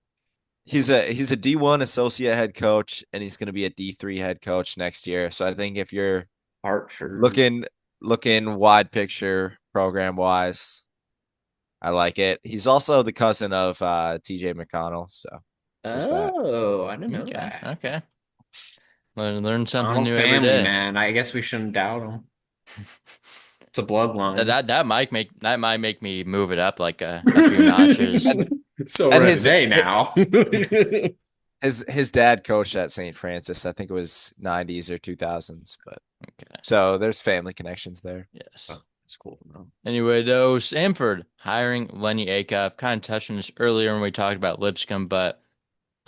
he's a D1 associate head coach and he's going to be a D3 head coach next year. So I think if you're Hartford. looking looking wide picture program wise, I like it. He's also the cousin of TJ McConnell, so there's that. Oh, I didn't know Okay, that. okay. Learn something Connell new every family, day. man. I guess we shouldn't doubt him. It's a bloodline. That might make me move it up like a few notches. And So and we're at an A his now. his dad coached at St. Francis. I think it was 90s or 2000s, but Okay, so there's family connections there. yes. Oh, that's cool, bro. Anyway, though, Samford hiring Lenny Acuff. Kind of touched on this earlier when we talked about Lipscomb, but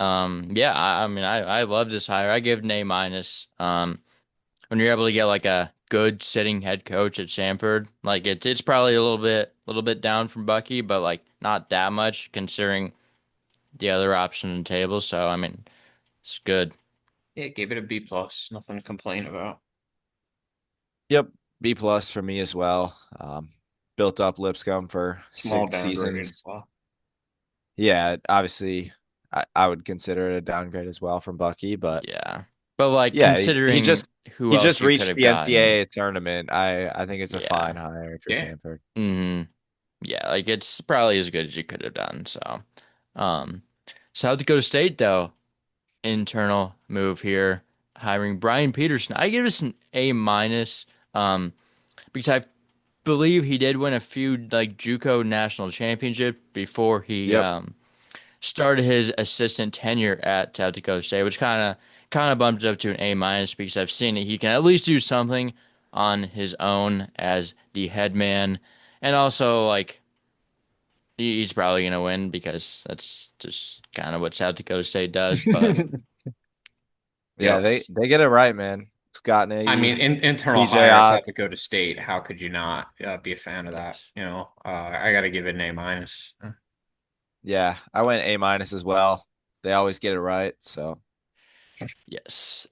yeah, I mean, I love this hire. I give it an A minus. When you're able to get like a good sitting head coach at Samford, like it's probably a little bit down from Bucky, but like not that much considering the other option on the table. So I mean, it's good. Yeah, gave it a B plus. Nothing to complain about. Yep, B plus for me as well. Built up Lipscomb for Small 6 seasons. downgrade. So. Yeah, obviously, I would consider it a downgrade as well from Bucky, but Yeah, but like yeah, he considering just who he else just you could reached have the gotten, NCAA tournament. I think it's a fine yeah, hire for Yeah. Sanford. hmm yeah, like it's probably as good as you could have done. So, um, South Dakota State though, internal move here, hiring Brian Peterson. I give this an A minus, because I believe he did win a few like JUCO national championship before he Yep. started his assistant tenure at South Dakota State, which kind of bumped it up to an A minus because I've seen that he can at least do something on his own as the head man, and also like he's probably gonna win because that's just kind of what South Dakota State does. But Yeah, they Yes. they get it right, man. Scott I mean, Nagy, internal BJ hire at Ott. South Dakota State. How could you not be a fan of that? yes, I got to give it an A minus. Yeah, I went A minus as well. They always get it right. So yes.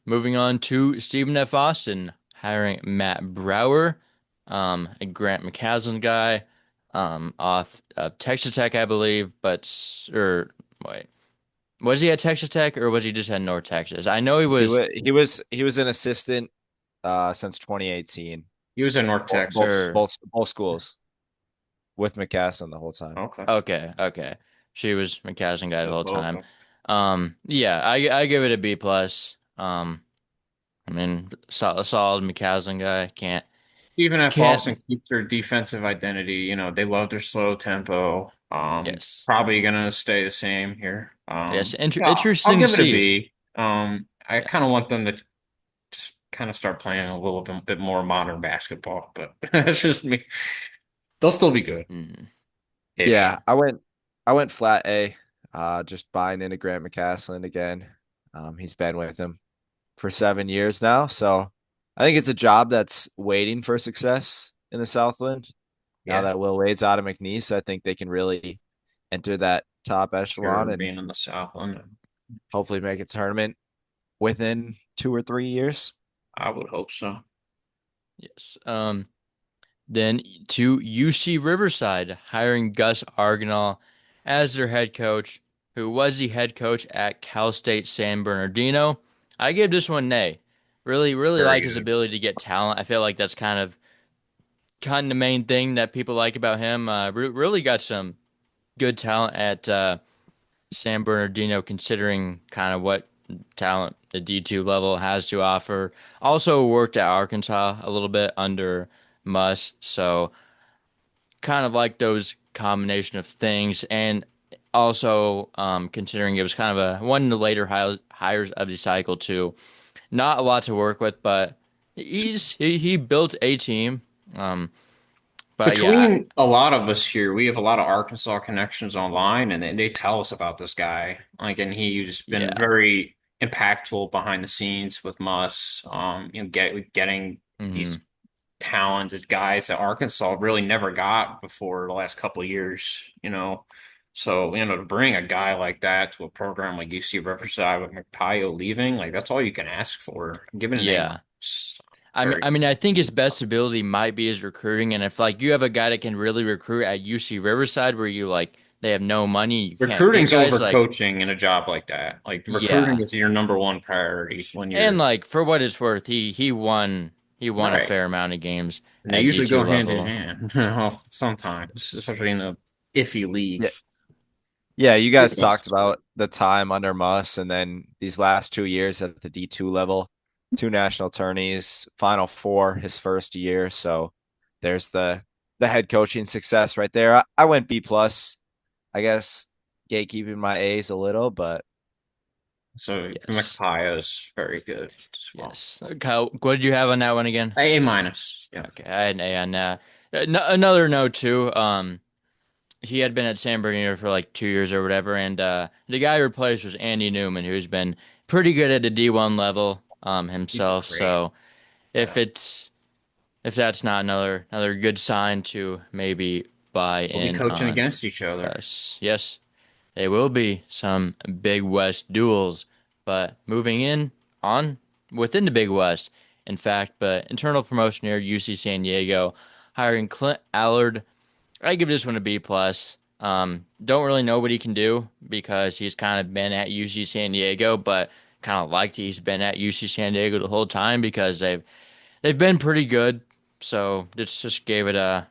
Moving on to Stephen F. Austin hiring Matt Brower, a Grant McCasland guy, off of Texas Tech, I believe. Or wait, was he at Texas Tech or was he just at North Texas? I know he he was, was he was an assistant since 2018. He was in North Both Texas. both or both, both schools with McCassin the whole time. Okay. okay, okay. She was McCasland guy the whole time. Okay. Yeah, I give it a B plus. I mean, solid McCasland guy. Even if Can't. Austin keeps their defensive identity, they love their slow tempo. Yes, Probably gonna stay the same here. yes. Yeah, I'll Interesting to give it a see. B. I Yeah. kind of want them to just kind of start playing a little bit more modern basketball, but that's just me. They'll still be good Mhm. ish. Yeah, I went flat A. Just buying into Grant McCaslin again. He's been with him for 7 years now, so I think it's a job that's waiting for success in the Southland. Now Yeah, that Will Wade's out of McNeese, I think they can really enter that top echelon sure. and Being in the Southland, hopefully make a tournament within 2 or 3 years. I would hope so. Yes. Then to UC Riverside, hiring Gus Argonal as their head coach, who was the head coach at Cal State San Bernardino. I give this one an A. Really, really Very like his good. ability to get talent. I feel like that's kind of kind of the main thing that people like about him. Really got some good talent at San Bernardino, considering kind of what talent the D2 level has to offer. Also worked at Arkansas a little bit under Muss, so kind of like those combination of things, and also considering it was kind of a one of the later hires of the cycle too. Not a lot to work with, but he built a team. Um, but yeah, Between a lot of us here, we have a lot of Arkansas connections online, and they tell us about this guy. Like, and he's been yeah. very impactful behind the scenes with Muss. Getting these Hmm. talented guys that Arkansas really never got before the last couple of years. So to bring a guy like that to a program like UC Riverside with McPayo leaving, like that's all you can ask for. Given a name, Yeah. it's I mean, very I mean, I think his best ability might be his recruiting, and if like you have a guy that can really recruit at UC Riverside, where you like they have no money, you can't get recruiting's guys over like coaching in a job like that. Like recruiting yeah, is your number one priority when and you're like for what it's worth, he won a right. fair amount of games And they at usually D2 go hand in level. hand, sometimes, especially in a iffy league. Yeah, yeah. You guys talked about the time under Muss, and then these last 2 years at the D2 level, two national tourneys, Final Four his first year. So there's the head coaching success right there. I went B plus. I guess gatekeeping my A's a little, but So Yes, McPayo is very good as well. yes. Kyle, what did you have on that one again? A minus. Yeah. Okay, I had an A on that. Another note too. He had been at San Bernardino for like 2 years or whatever, and the guy he replaced was Andy Newman, who's been pretty good at the D1 level He's been himself. great. So if Yeah. it's if that's not another good sign to maybe buy We'll be in coaching on against each other. us, yes, they will be some Big West duels. But moving in on within the Big West, in fact, but internal promotion here, UC San Diego, hiring Clint Allard. I give this one a B plus. Don't really know what he can do because he's kind of been at UC San Diego, but kind of liked he's been at UC San Diego the whole time because they've been pretty good. So just gave it a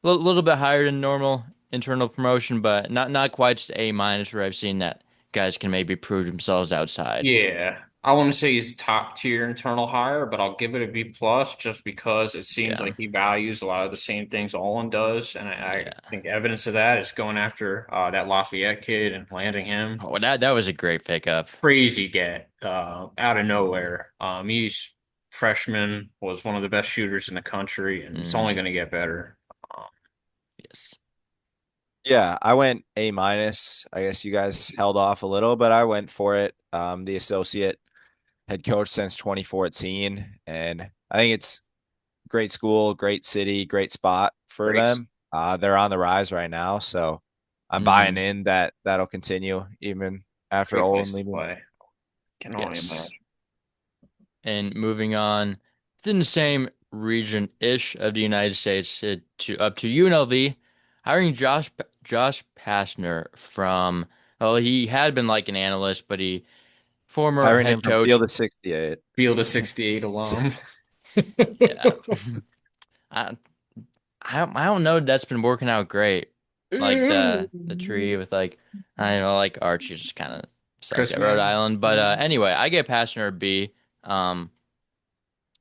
little bit higher than normal internal promotion, but not quite to A minus where I've seen that guys can maybe prove themselves outside. Yeah. I want to say he's top tier internal hire, but I'll give it a B plus just because it seems Yeah, like he values a lot of the same things Olin does. And I yeah. think evidence of that is going after that Lafayette kid and landing him. Oh, that was a great pickup. Crazy get out of nowhere. He's freshman, was one of the best shooters in the country, and it's only Hmm. going to get better. Um, Yes. yeah, I went A minus. I guess you guys held off a little, but I went for it. The associate head coach since 2014, and I think it's great school, great city, great spot for Grace, them. They're on the rise right now, so I'm buying Hmm. in that that'll continue even after great Olin place to leaving. play. Can only Yes. imagine. And moving on within the same region-ish of the United States to up to UNLV, hiring Josh Pastner from he had been like an analyst, but he former Hiring him head from Field coach. of 68. Field of 68 alum. Yeah, I I don't know. That's been working out great. Like the tree with like I don't know like Archie just kind of sucked Chris at Rhode Madden. Island, but anyway, I get Pastner a B. Um,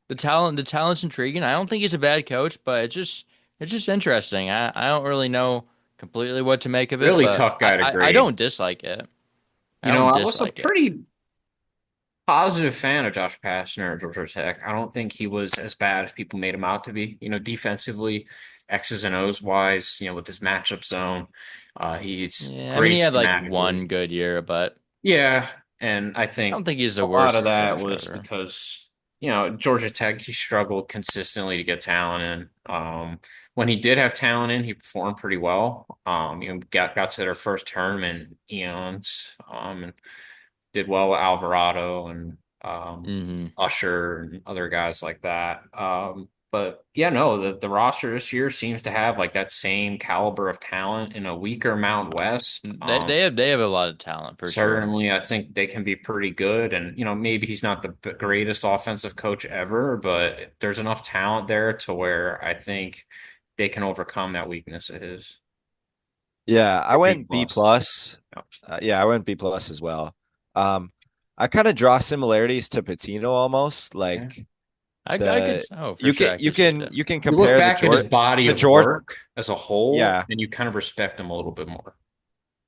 the talent's intriguing. I don't think he's a bad coach, but it's just interesting. I don't really know completely what to make of it, Really but tough I, guy to I, I don't grade. dislike it. I don't I was a dislike it. pretty positive fan of Josh Pastner at Georgia Tech. I don't think he was as bad as people made him out to be. Defensively, X's and O's wise, with his matchup zone, he's Yeah, I mean he great had like schematically. one good year, but Yeah, and I I don't think think he's a the lot of worst that coach was ever. because, Georgia Tech, he struggled consistently to get talent in. When he did have talent in, he performed pretty well. Got to their first tournament in eons, and did well with Alvarado and Hmm. Usher and other guys like that. But yeah, no, the roster this year seems to have like that same caliber of talent in a weaker Mountain West. They have a lot of talent for sure. Certainly, I think they can be pretty good. And, maybe he's not the greatest offensive coach ever, but there's enough talent there to where I think they can overcome that weakness of his. Yeah, I Or B went B plus. plus. Yeah, I went B plus as well. Um, I kind of draw similarities to Patino almost. Yeah. Like I could, the oh, for sure, I could see that. you can You look compare back at his body The of George work as a whole, yeah, and you kind of respect him a little bit more.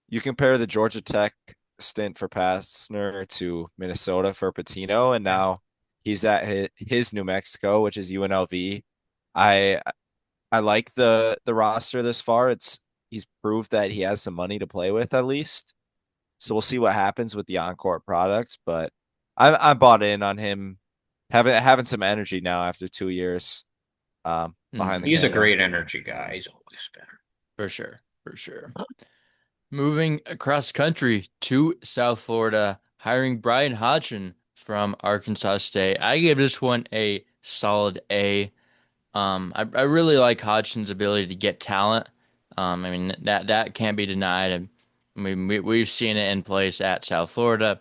you compare the Georgia Tech stint for Pastner to Minnesota for Patino, and Yeah. now he's at his New Mexico, which is UNLV. I I like the roster this far. He's proved that he has some money to play with at least. So we'll see what happens with the on-court product, but I bought in on him having some energy now after 2 years behind the Hmm. He's a camera. great energy guy. He's always been. For sure, for sure. Moving across the country to South Florida, hiring Brian Hodgson from Arkansas State. I give this one a solid A. I really like Hodgson's ability to get talent. I mean that can't be denied. I mean we've seen it in place at South Florida.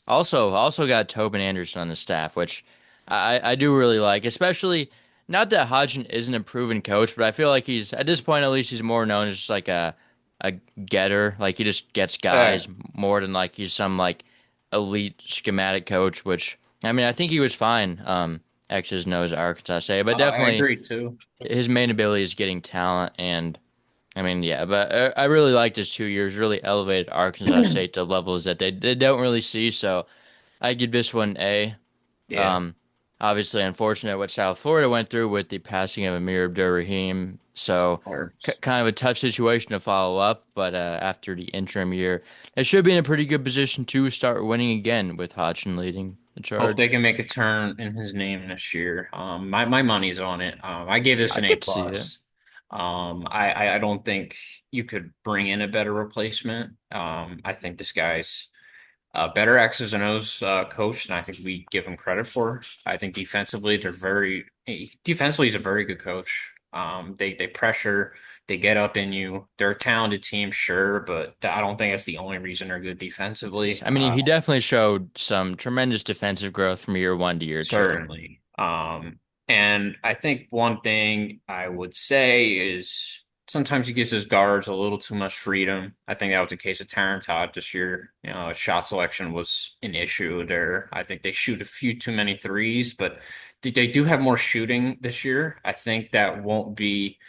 Also got Tobin Anderson on the staff, which I do really like. Especially not that Hodgson isn't a proven coach, but I feel like he's at this point at least he's more known as just like a getter. Like he just gets Uh, guys more than like he's some like elite schematic coach. Which I mean I think he was fine. X's and O's at Arkansas State, but I definitely agree too. his main ability is getting talent. And I mean, yeah, but I really liked his 2 years, really elevated Arkansas State to levels that they don't really see. So I give this one A. Yeah, Um, Obviously, unfortunate what South Florida went through with the passing of Amir Abdur-Rahim. So or kind of a tough situation to follow up. But after the interim year, they should be in a pretty good position to start winning again with Hodgson leading the hope they charge. can make a turn in his name this year. My money's on it. I gave this I an A could see it. plus. I don't think you could bring in a better replacement. I think this guy's better X's and O's coach than I think we give him credit for. I think defensively he's a very good coach. They pressure, they get up in you. They're a talented team, sure, but I don't think that's the only reason they're good defensively. I mean, he definitely showed some tremendous defensive growth from year one to year two. Certainly. And I think one thing I would say is sometimes he gives his guards a little too much freedom. I think that was the case of Taryn Todd this year. His shot selection was an issue there. I think they shoot a few too many threes, but they do have more shooting this year. I think that won't be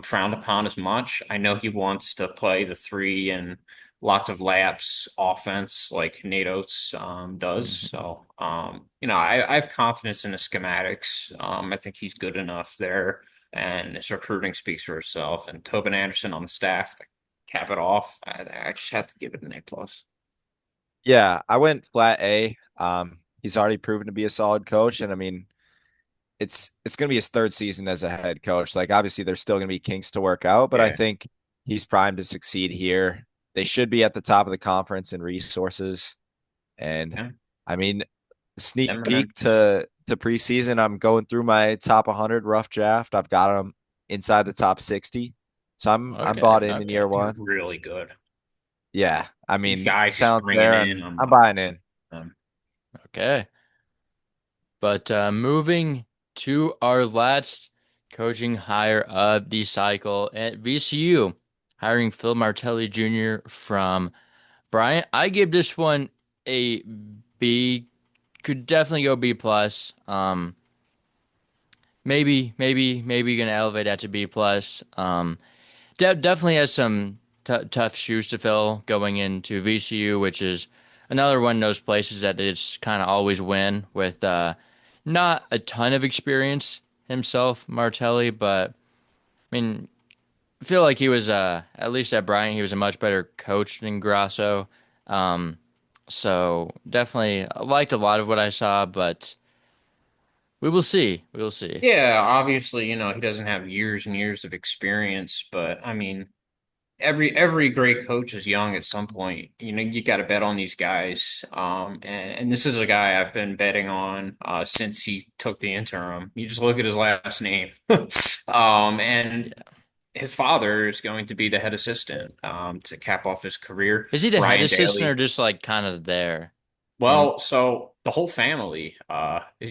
frowned upon as much. I know he wants to play the three and lots of layups offense like Nate Oates does. Mhm. So, I have confidence in the schematics. I think he's good enough there, and his recruiting speaks for itself. And Tobin Anderson on the staff to cap it off, I just have to give it an A plus. Yeah, I went flat A. He's already proven to be a solid coach, and I mean, it's going to be his third season as a head coach. Like obviously there's still going to be kinks to work out, but I Yeah, think he's primed to succeed here. They should be at the top of the conference in resources. And yeah, I mean, sneak them and peek Memphis. to preseason, I'm going through my top 100 rough draft. I've got them inside the top 60. So I'm Okay, bought in okay. year They're one. really good. Yeah, I These mean, guys he's talent's bringing there. in, I'm buying in. um, Okay. But moving to our last coaching hire of the cycle at VCU, hiring Phil Martelli Jr. from Bryant. I give this one a B. Could definitely go B plus. Maybe gonna elevate that to B plus. Definitely has some tough shoes to fill going into VCU, which is another one of those places that it's kind of always win with not a ton of experience himself, Martelli, but I mean, I feel like he was at least at Bryant, he was a much better coach than Grasso. Um, so definitely liked a lot of what I saw, but we will see. We will see. yeah, obviously, he doesn't have years and years of experience, but I mean, every great coach is young at some point. You know, you got to bet on these guys. And this is a guy I've been betting on since he took the interim. You just look at his last name. And Yeah. his father is going to be the head assistant to cap off his career. Is he the head Ryan assistant or Daly. just like kind of there? And Well, so the whole family,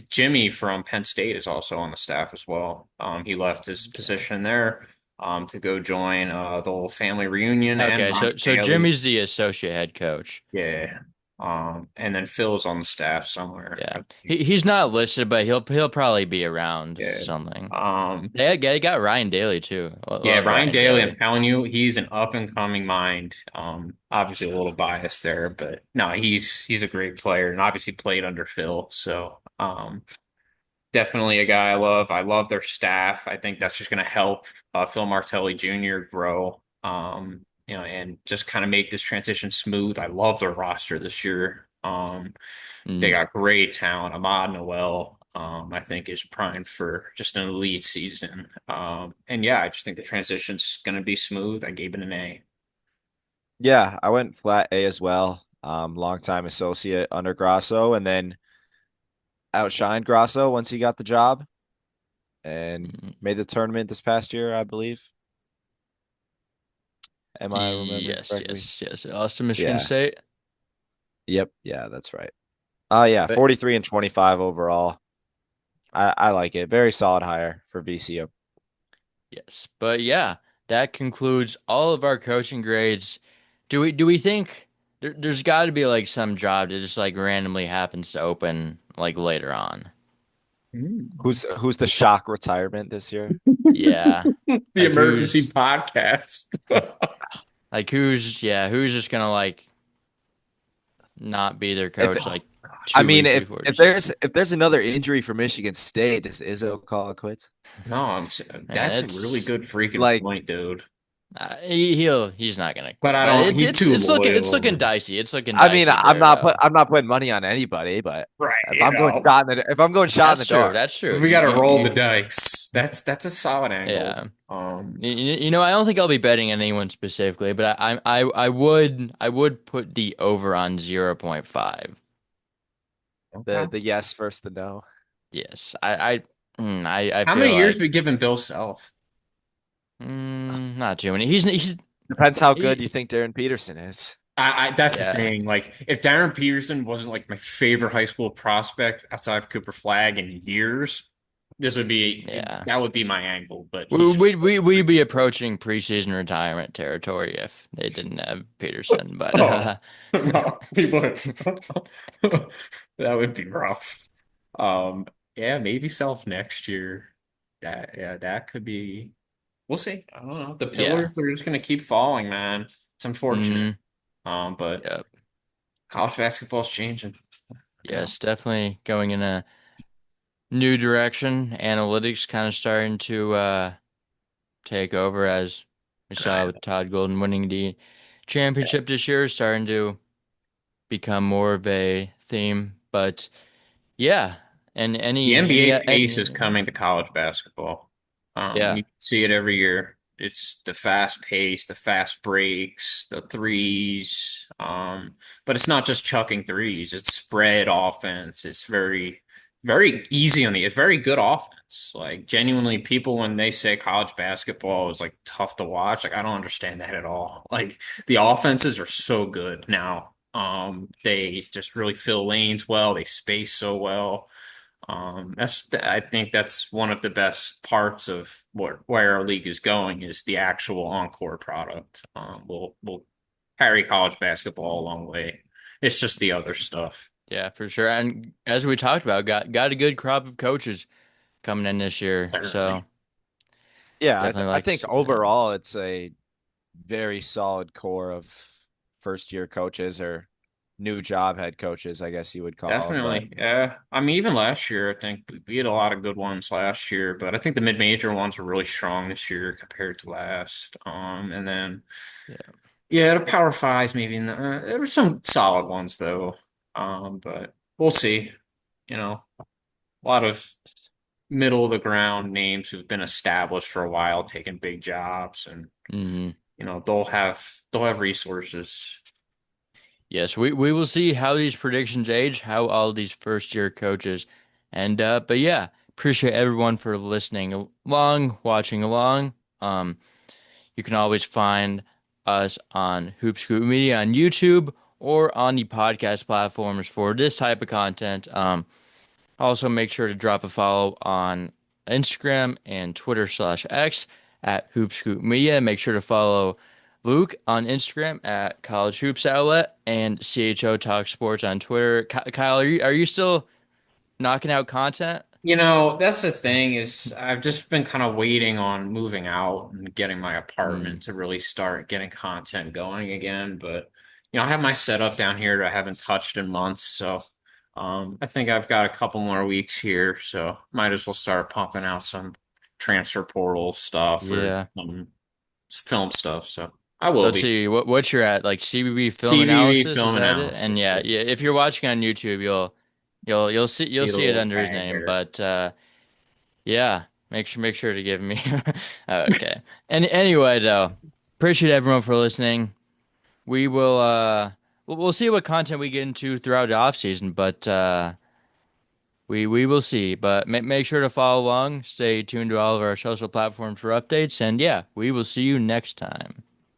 Jimmy from Penn State is also on the staff as well. He left his okay. position there to go join the whole family reunion, and Okay, Ryan so Daly. Jimmy's the associate head coach. Yeah. And then Phil's on the staff somewhere, Yeah. I believe. He's not listed, but he'll probably be around Yeah. something. Um, They got Ryan Daly too. yeah, Love Ryan Ryan Daly, I'm Daly. telling you, he's an up and coming mind. Obviously a little biased there, but no, he's a great player and obviously played under Phil. So, definitely a guy I love. I love their staff. I think that's just going to help Phil Martelli Jr. grow, and just kind of make this transition smooth. I love their roster this year. They Mm. got great talent. Ahmad Noel, I think, is primed for just an elite season. And yeah, I just think the transition's going to be smooth. I gave it an A. Yeah, I went flat A as well. Longtime associate under Grasso, and then outshined Grasso once he got the job and Mm. made the tournament this past year, I believe. Am I remembering Yes, correctly? yes, yes. Austin, Michigan Yeah. State. Yep. Yeah, that's right. Yeah, But 43 and 25 overall. I like it. Very solid hire for VCU. yes, but yeah, that concludes all of our coaching grades. Do we think there's got to be like some job that just like randomly happens to open like later on? Mm. Who's the shock retirement this year? Yeah. The Like emergency who's podcast. who's just gonna like not be their If coach like I two mean, weeks if before the if season? there's another injury for Michigan State, does Izzo call it quits? No, Man, that's a really it's good freaking Like, point, dude. he's not gonna But quit. I But don't. He's too it's looking loyal. dicey. It's looking I mean, dicey there though. I'm not putting money on anybody, but Right, if I'm going if I'm going shot in That's the true. dark, That's true. we got to roll the dice. That's a solid angle. Yeah. I don't think I'll be betting on anyone specifically, but I would put the over on 0.5. Okay. the yes versus the no. Yes. I How feel many years like we given Bill Self? not too many. He's Depends how good you he think Darren Peterson is. That's the yeah. thing. Like, if Darren Peterson wasn't like my favorite high school prospect outside of Cooper Flag in years, Yeah. that would be my angle. But he's We just we so we we'd be freaking good. approaching preseason retirement territory if they didn't have Peterson, but Oh no, we would. That would be rough. Um, yeah, maybe Self next year. That could be. We'll see. I don't know. The yeah. pillars are just gonna keep falling, man. It's unfortunate. Hmm. But Yep. college basketball's changing. You know? Yes, definitely going in a new direction. Analytics kind of starting to take over as we saw with Todd Golden winning the championship this year, starting to become more of a theme. But yeah, and The any NBA pace is coming to college basketball. yeah, You see it every year. It's the fast pace, the fast breaks, the threes. But it's not just chucking threes. It's spread offense. It's very easy on it's very good offense. Like, genuinely, people when they say college basketball is like tough to watch, like, I don't understand that at all. Like, the offenses are so good now. They just really fill lanes well. They space so well. I think that's one of the best parts of where our league is going is the actual encore product. Will carry college basketball a long way. It's just the other stuff. yeah, for sure. And as we talked about, got a good crop of coaches coming in this year, so Certainly. Yeah, definitely I like to think see that. overall it's a very solid core of first year coaches or new job head coaches, I guess you would call them. But Definitely. Yeah. I mean, even last year, I think we had a lot of good ones last year, but I think the mid-major ones were really strong this year compared to last. And then, Yeah. yeah, the Power Fives maybe. There were some solid ones though. But we'll see. You know, a lot of middle of the ground names who've been established for a while, taking big jobs, and Hmm. they'll have resources. Yes, we will see how these predictions age, how all these first year coaches, and but yeah, appreciate everyone for listening along, watching along. Um, you can always find us on Hoop Scoop Media on YouTube or on the podcast platforms for this type of content. Also, make sure to drop a follow on Instagram and Twitter/X at Hoop Scoop Media. Make sure to follow Luke on Instagram at College Hoops Outlet and CHO Talk Sports on Twitter. Kyle, are you still knocking out content? That's the thing is I've just been kind of waiting on moving out and getting my Mm, apartment to really start getting content going again. But I have my setup down here that I haven't touched in months, so I think I've got a couple more weeks here, so might as well start pumping out some transfer portal stuff or yeah. film stuff. So I will Let's be. see what you're at, like CBB film CBB analysis, is film that it? And analysis. yeah, Yeah. yeah, if you're watching on YouTube, you'll See the see it little under his tag name, there. but yeah, make sure to give me. Okay. And anyway, though, appreciate everyone for listening. We will we'll see what content we get into throughout the off season, but we will see. But make sure to follow along, stay tuned to all of our social platforms for updates, and yeah, we will see you next time.